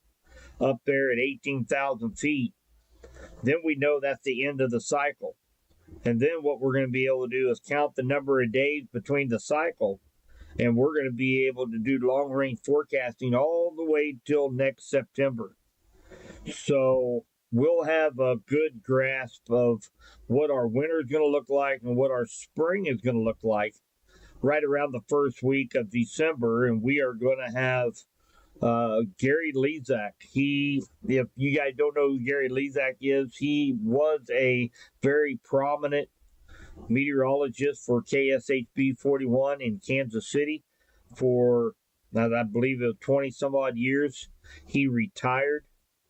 Speaker 1: up there at 18,000 feet, then we know that's the end of the cycle. And then what we're going to be able to do is count the number of days between the cycle, and we're going to be able to do long range forecasting all the way till next September. So we'll have a good grasp of what our winter is going to look like and what our spring is going to look like right around the first week of December, and we are going to have Gary Lezak. If you guys don't know who Gary Lezak is, he was a very prominent meteorologist for KSHB 41 in Kansas City for, I believe, it was 20 some odd years. He retired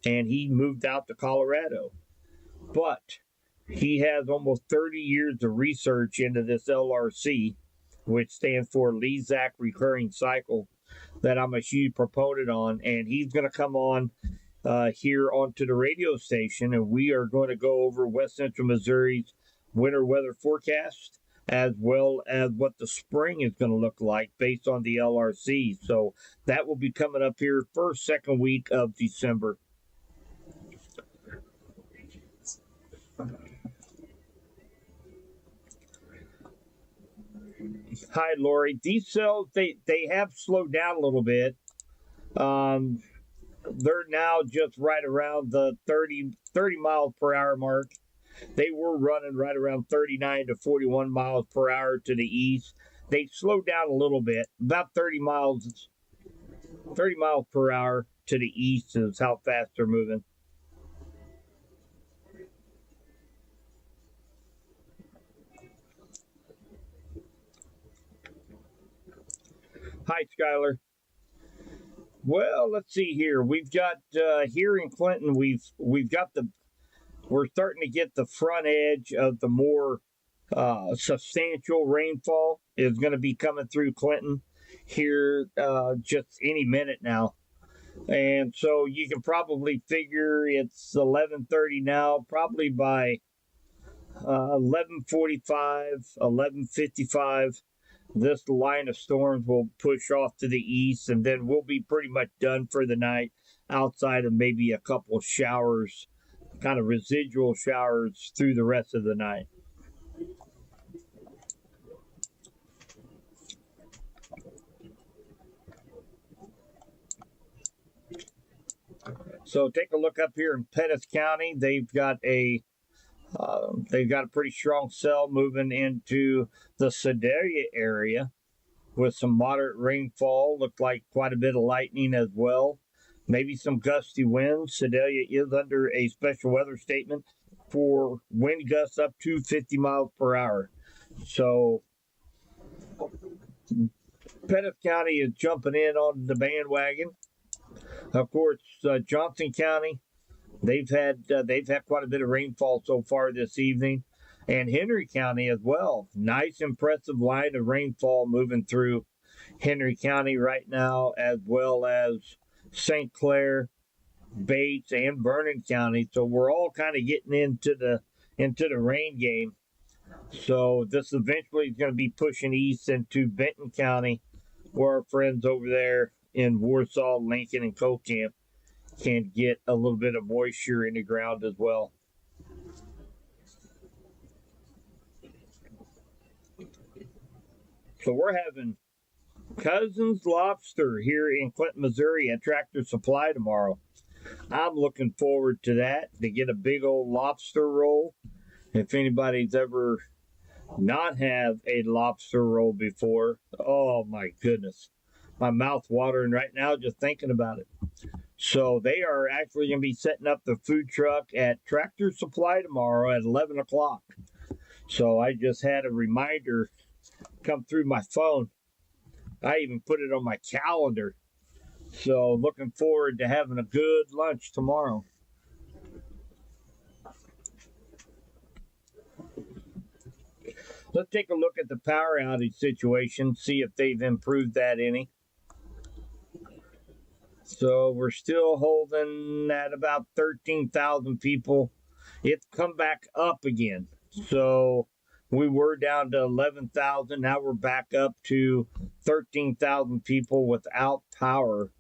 Speaker 1: and he moved out to Colorado. But he has almost 30 years of research into this LRC, which stands for Lezak Recurring Cycle, that I'm a huge proponent on. And he's going to come on here onto the radio station, and we are going to go over West Central Missouri's winter weather forecast, as well as what the spring is going to look like based on the LRC. So that will be coming up here second week of December. Hi, Lori. These cells, they have slowed down a little bit. They're now just right around the 30 miles per hour mark. They were running right around 39 to 41 miles per hour to the east. They slowed down a little bit, about 30 miles per hour to the east is how fast they're moving. Hi, Skylar. Well, let's see here. We've got here in Clinton, we're starting to get the front edge of the more substantial rainfall is going to be coming through Clinton here just any minute now. And so you can probably figure it's 11:30 now, probably by 11:45, 11:55. This line of storms will push off to the east, and then we'll be pretty much done for the night outside of maybe a couple of showers, kind of residual showers through the rest of the night. So take a look up here in Pettis County. They've got a pretty strong cell moving into the Sedalia area with some moderate rainfall. Looked like quite a bit of lightning as well. Maybe some gusty winds. Sedalia is under a special weather statement for wind gusts up to 50 miles per hour. So Pettis County is jumping in on the bandwagon. Of course, Johnson County, they've had quite a bit of rainfall so far this evening, and Henry County as well. Nice, impressive line of rainfall moving through Henry County right now, as well as St. Clair, Bates, and Vernon County. So we're all kind of getting into the rain game. So this eventually is going to be pushing east into Benton County, where our friends over there in Warsaw, Lincoln, and Cocamp can get a little bit of moisture in the ground as well. So we're having Cousins Lobster here in Clinton, Missouri at Tractor Supply tomorrow. I'm looking forward to that, to get a big old lobster roll. If anybody's ever not have a lobster roll before, oh my goodness. My mouth watering right now just thinking about it. So they are actually going to be setting up the food truck at Tractor Supply tomorrow at 11 o'clock. So I just had a reminder come through my phone. I even put it on my calendar. So looking forward to having a good lunch tomorrow. Let's take a look at the power outage situation, see if they've improved that any. So we're still holding at about 13,000 people. It's come back up again. So we were down to 11,000. Now we're back up to 13,000 people without power.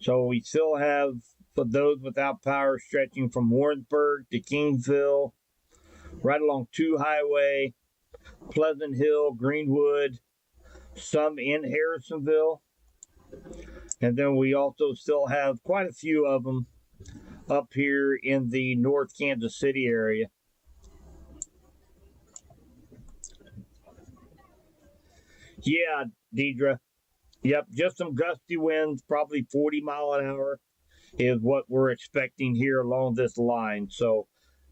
Speaker 1: So we still have for those without power stretching from Warrensburg to Kingsville, right along 2 Highway, Pleasant Hill, Greenwood, some in Harrisonville. And then we also still have quite a few of them up here in the North Kansas City area. Yeah, Deidre. Yep, just some gusty winds, probably 40 mile an hour is what we're expecting here along this line. So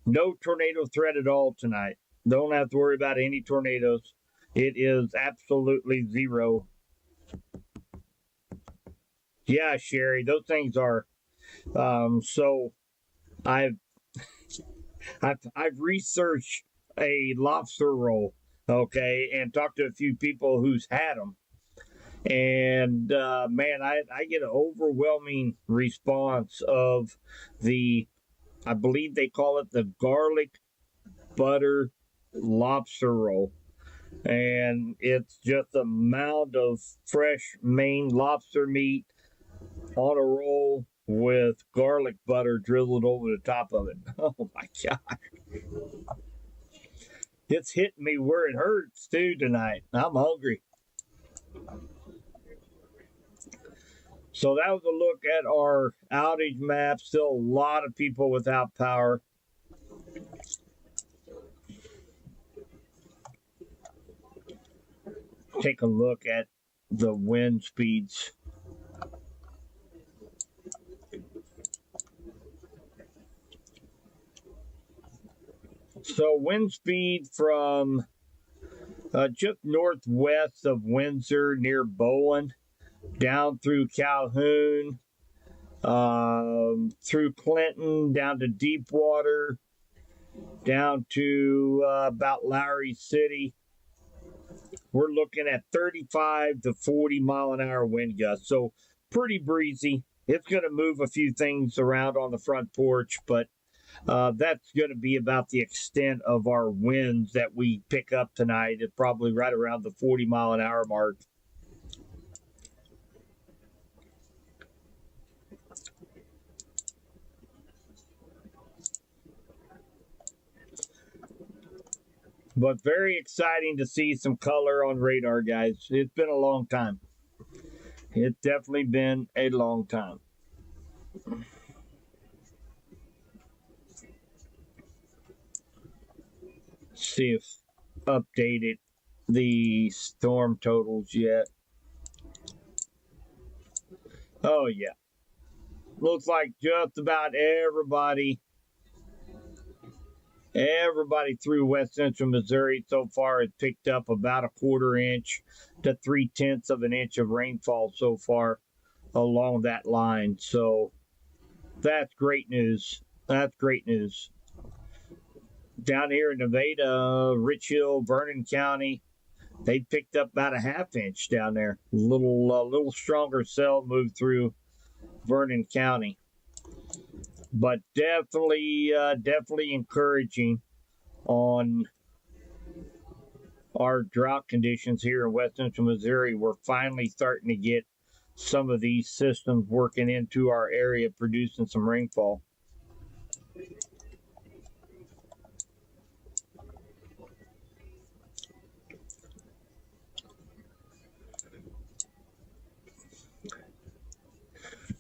Speaker 1: no tornado threat at all tonight. Don't have to worry about any tornadoes. It is absolutely zero. Yeah, Sherry, those things are. So I've I've researched a lobster roll, okay, and talked to a few people who's had them. And man, I get an overwhelming response of I believe they call it the garlic butter lobster roll. And it's just a mound of fresh Maine lobster meat on a roll with garlic butter drizzled over the top of it. Oh my God. It's hitting me where it hurts too tonight. I'm hungry. So that was a look at our outage map. Still a lot of people without power. Take a look at the wind speeds. So wind speed from just northwest of Windsor near Bowen, down through Calhoun, through Clinton, down to Deepwater, down to about Lowry City. We're looking at 35 to 40 mile an hour wind gusts. So pretty breezy. It's going to move a few things around on the front porch, but that's going to be about the extent of our winds that we pick up tonight. It's probably right around the 40 mile an hour mark. But very exciting to see some color on radar, guys. It's been a long time. It's definitely been a long time. See if updated the storm totals yet. Oh yeah. Looks like just about everybody through West Central Missouri so far has picked up about a 1/4 inch to 3/10 of an inch of rainfall so far along that line. So that's great news. That's great news. Down here in Nevada, Rich Hill, Vernon County, they picked up about a 1/2 inch down there. Little stronger cell moved through Vernon County. But definitely encouraging on our drought conditions here in West Central Missouri. We're finally starting to get some of these systems working into our area, producing some rainfall.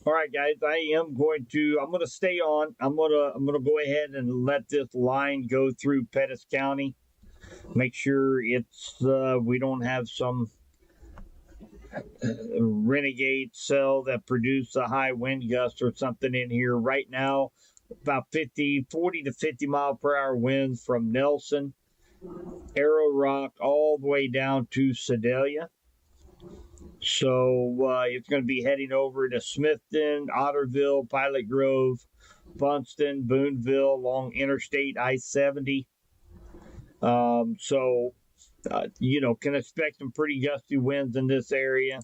Speaker 1: All right, guys, I'm going to stay on. I'm going to go ahead and let this line go through Pettis County. Make sure we don't have some renegade cell that produced a high wind gust or something in here. Right now, about 40 to 50 mile per hour winds from Nelson, Arrow Rock, all the way down to Sedalia. So it's going to be heading over to Smithton, Otterville, Pilot Grove, Funston, Boonville, along Interstate I-70. Can expect some pretty gusty winds in this area.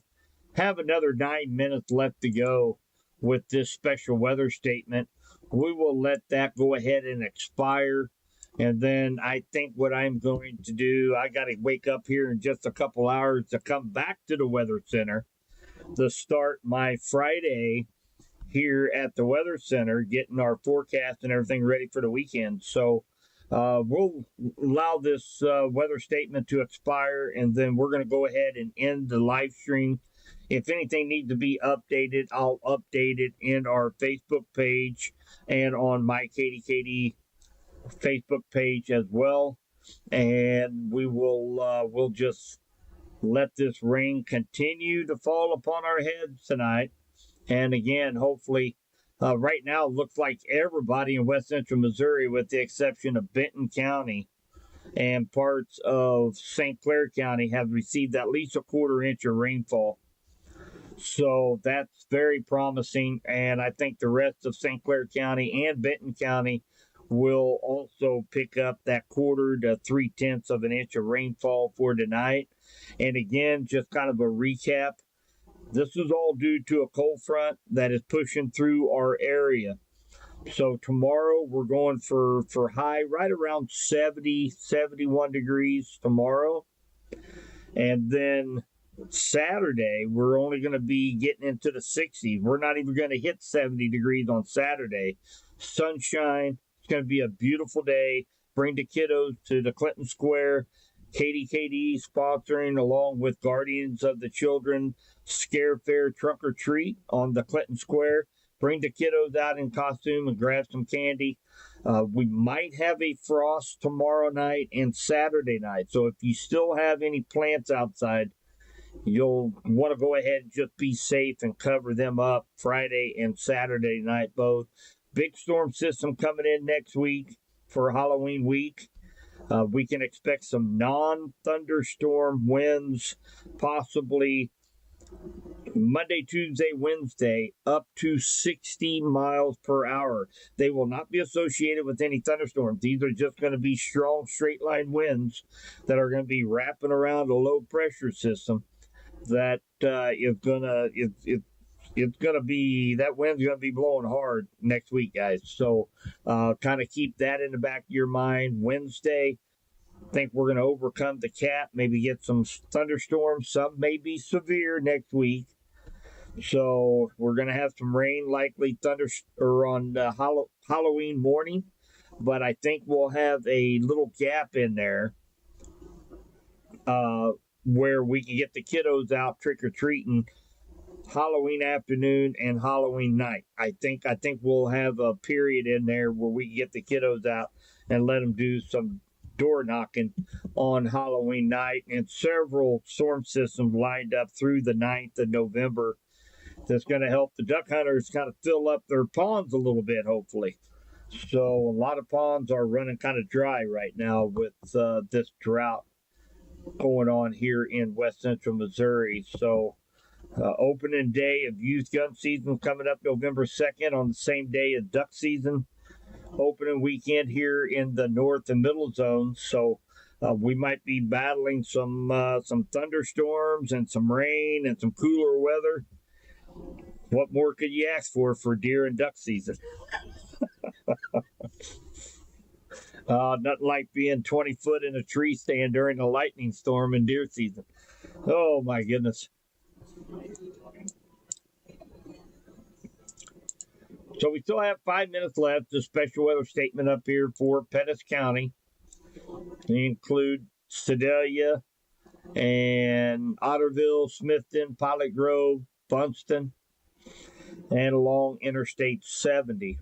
Speaker 1: Have another 9 minutes left to go with this special weather statement. We will let that go ahead and expire. And then I think what I'm going to do, I got to wake up here in just a couple hours to come back to the Weather Center to start my Friday here at the Weather Center, getting our forecast and everything ready for the weekend. So we'll allow this weather statement to expire, and then we're going to go ahead and end the live stream. If anything needs to be updated, I'll update it in our Facebook page and on my KDKD Facebook page as well. And we'll just let this rain continue to fall upon our heads tonight. And again, hopefully, right now it looks like everybody in west central Missouri, with the exception of Benton County and parts of St. Clair County, have received at least a quarter inch of rainfall. So that's very promising. And I think the rest of St. Clair County and Benton County will also pick up that quarter to 3/10 of an inch of rainfall for tonight. And again, just kind of a recap. This is all due to a cold front that is pushing through our area. So tomorrow we're going for high right around 70, 71 degrees tomorrow. And then Saturday, we're only going to be getting into the 60s. We're not even going to hit 70 degrees on Saturday. Sunshine. It's going to be a beautiful day. Bring the kiddos to the Clinton Square. KDKD sponsoring, along with Guardians of the Children, Scare Fair Trunk or Treat on the Clinton Square. Bring the kiddos out in costume and grab some candy. We might have a frost tomorrow night and Saturday night. So if you still have any plants outside, you'll want to go ahead and just be safe and cover them up Friday and Saturday night both. Big storm system coming in next week for Halloween week. We can expect some non-thunderstorm winds, possibly Monday, Tuesday, Wednesday, up to 60 miles per hour. They will not be associated with any thunderstorms. These are just going to be strong straight line winds that are going to be wrapping around a low pressure system that is going to it's going to be, that wind's going to be blowing hard next week, guys. So kind of keep that in the back of your mind. Wednesday, I think we're going to overcome the cap, maybe get some thunderstorms. Some may be severe next week. So we're going to have some rain, likely thunder or on Halloween morning. But I think we'll have a little gap in there where we can get the kiddos out trick-or-treating Halloween afternoon and Halloween night. I think we'll have a period in there where we can get the kiddos out and let them do some door knocking on Halloween night, and several storm systems lined up through the 9th of November that's going to help the duck hunters kind of fill up their ponds a little bit, hopefully. So a lot of ponds are running kind of dry right now with this drought going on here in west central Missouri. So opening day of youth gun season coming up November 2nd on the same day as duck season. Opening weekend here in the north and middle zones. So we might be battling some thunderstorms and some rain and some cooler weather. What more could you ask for deer and duck season? Nothing like being 20 foot in a tree stand during a lightning storm in deer season. Oh my goodness. So we still have 5 minutes left. The special weather statement up here for Pettis County. They include Sedalia and Otterville, Smithton, Pilot Grove, Funston, and along Interstate 70.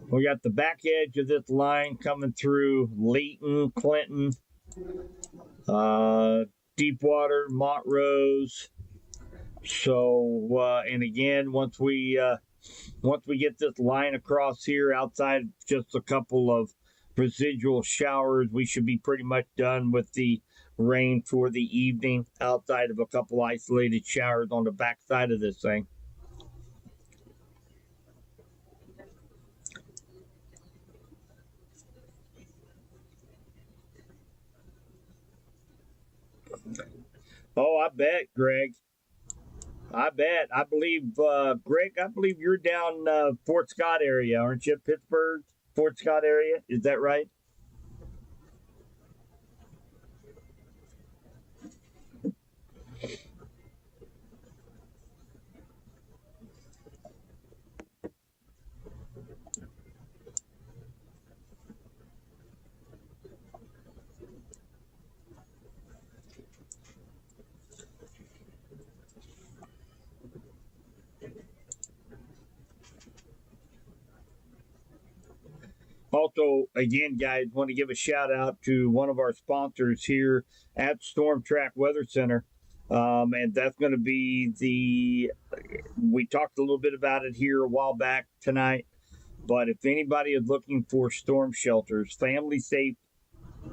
Speaker 1: We got the back edge of this line coming through Leeton, Clinton, Deepwater, Montrose. So, and again, once we get this line across here, outside just a couple of residual showers, we should be pretty much done with the rain for the evening, outside of a couple isolated showers on the back side of this thing. Oh, I bet, Greg. I bet. I believe, Greg, I believe you're down Fort Scott area, aren't you? Pittsburgh, Fort Scott area. Is that right? Also, again, guys, want to give a shout out to one of our sponsors here at Storm Track Weather Center. And that's going to be we talked a little bit about it here a while back tonight. But if anybody is looking for storm shelters, family safe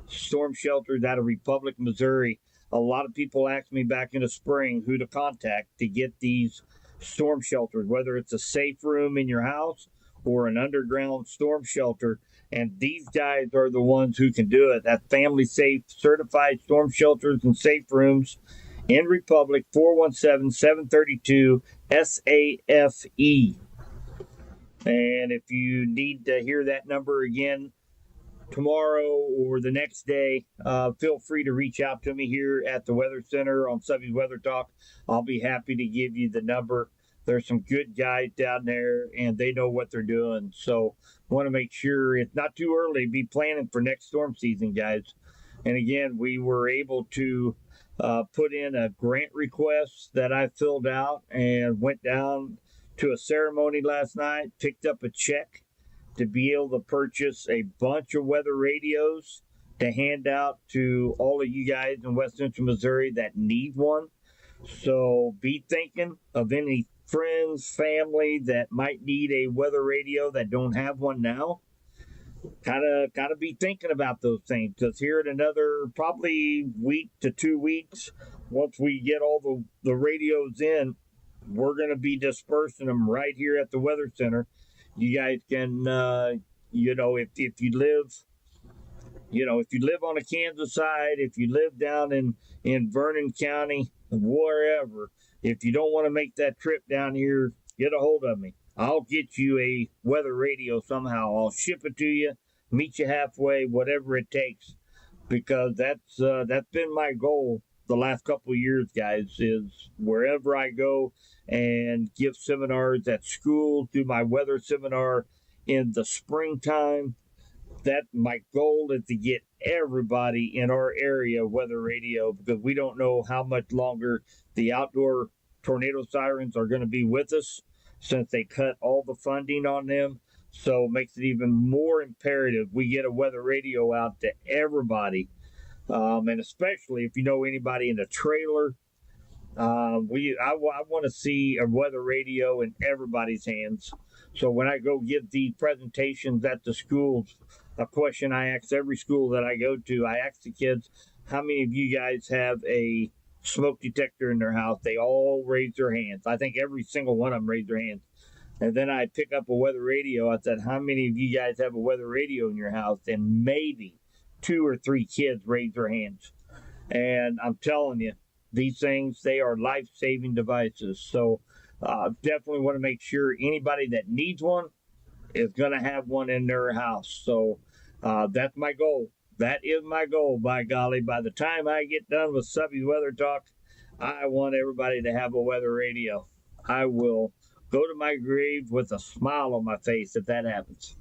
Speaker 1: storm shelters out of Republic, Missouri, a lot of people asked me back in the spring who to contact to get these storm shelters, whether it's a safe room in your house or an underground storm shelter. And these guys are the ones who can do it. That family safe certified storm shelters and safe rooms in Republic, 417-732-SAFE. And if you need to hear that number again tomorrow or the next day, feel free to reach out to me here at the Weather Center on Subby's Weather Talk. I'll be happy to give you the number. There's some good guys down there, and they know what they're doing. So want to make sure it's not too early. Be planning for next storm season, guys. And again, we were able to put in a grant request that I filled out and went down to a ceremony last night, picked up a check to be able to purchase a bunch of weather radios to hand out to all of you guys in West Central Missouri that need one. So be thinking of any friends, family that might need a weather radio that don't have one now. Kind of be thinking about those things, because here in another probably week to 2 weeks, once we get all the radios in, we're going to be dispersing them right here at the Weather Center. You guys can, if you live, if you live on the Kansas side, if you live down in Vernon County, wherever, if you don't want to make that trip down here, get a hold of me. I'll get you a weather radio somehow. I'll ship it to you, meet you halfway, whatever it takes, because that's been my goal the last couple of years, guys, is wherever I go and give seminars at school, do my weather seminar in the springtime. That my goal is to get everybody in our area weather radio, because we don't know how much longer the outdoor tornado sirens are going to be with us, since they cut all the funding on them. So it makes it even more imperative we get a weather radio out to everybody. And especially if you know anybody in a trailer, I want to see a weather radio in everybody's hands. So when I go give the presentations at the schools, a question I ask every school that I go to, I ask the kids, how many of you guys have a smoke detector in their house? They all raise their hands. I think every single one of them raised their hands. And then I pick up a weather radio. I said, how many of you guys have a weather radio in your house? And maybe 2 or 3 kids raise their hands. And I'm telling you, these things, they are life-saving devices. So definitely want to make sure anybody that needs one is going to have one in their house. So that's my goal. That is my goal, by golly. By the time I get done with Subby's Weather Talk, I want everybody to have a weather radio. I will go to my grave with a smile on my face if that happens.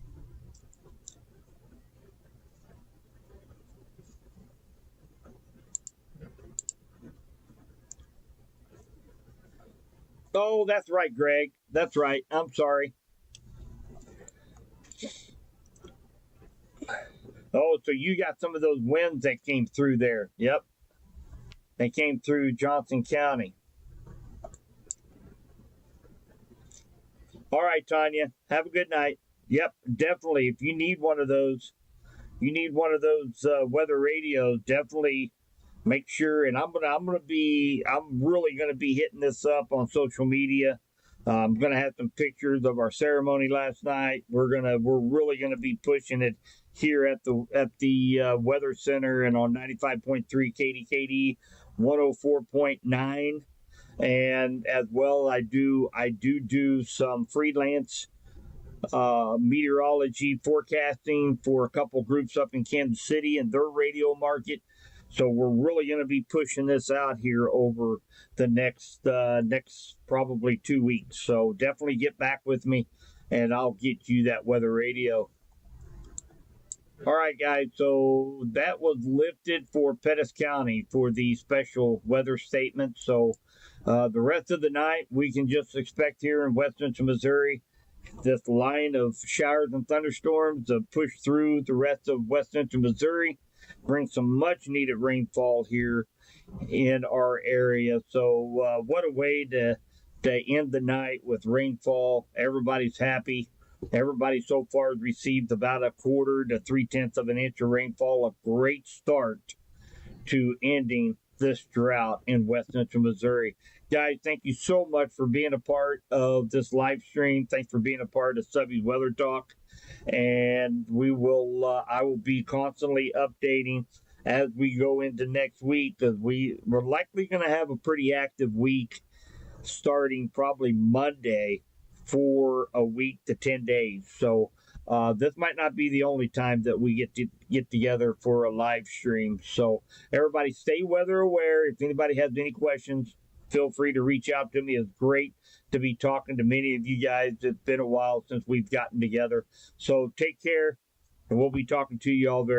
Speaker 1: Oh, that's right, Greg. That's right. I'm sorry. Oh, so you got some of those winds that came through there. Yep. They came through Johnson County. All right, Tanya. Have a good night. Yep, definitely. If you need one of those, weather radios, definitely make sure. And I'm really gonna be hitting this up on social media. I'm gonna have some pictures of our ceremony last night. We're really gonna be pushing it here at the Weather Center and on 95.3 KDKD, 104.9. And as well, I do some freelance meteorology forecasting for a couple groups up in Kansas City and their radio market. So we're really going to be pushing this out here over the next probably 2 weeks. So definitely get back with me, and I'll get you that weather radio. All right, guys. So that was lifted for Pettis County for the special weather statement. So the rest of the night, we can just expect here in West Central Missouri this line of showers and thunderstorms to push through the rest of west central Missouri, bring some much needed rainfall here in our area. So what a way to end the night with rainfall. Everybody's happy. Everybody so far has received about 1/4 to 3/10 of an inch of rainfall. A great start to ending this drought in west central Missouri. Guys, thank you so much for being a part of this live stream. Thanks for being a part of Subby's Weather Talk. And I will be constantly updating as we go into next week, because we're likely going to have a pretty active week starting probably Monday for a week to 10 days. So this might not be the only time that we get together for a live stream. So everybody stay weather aware. If anybody has any questions, feel free to reach out to me. It's great to be talking to many of you guys. It's been a while since we've gotten together. So take care, and we'll be talking to you all very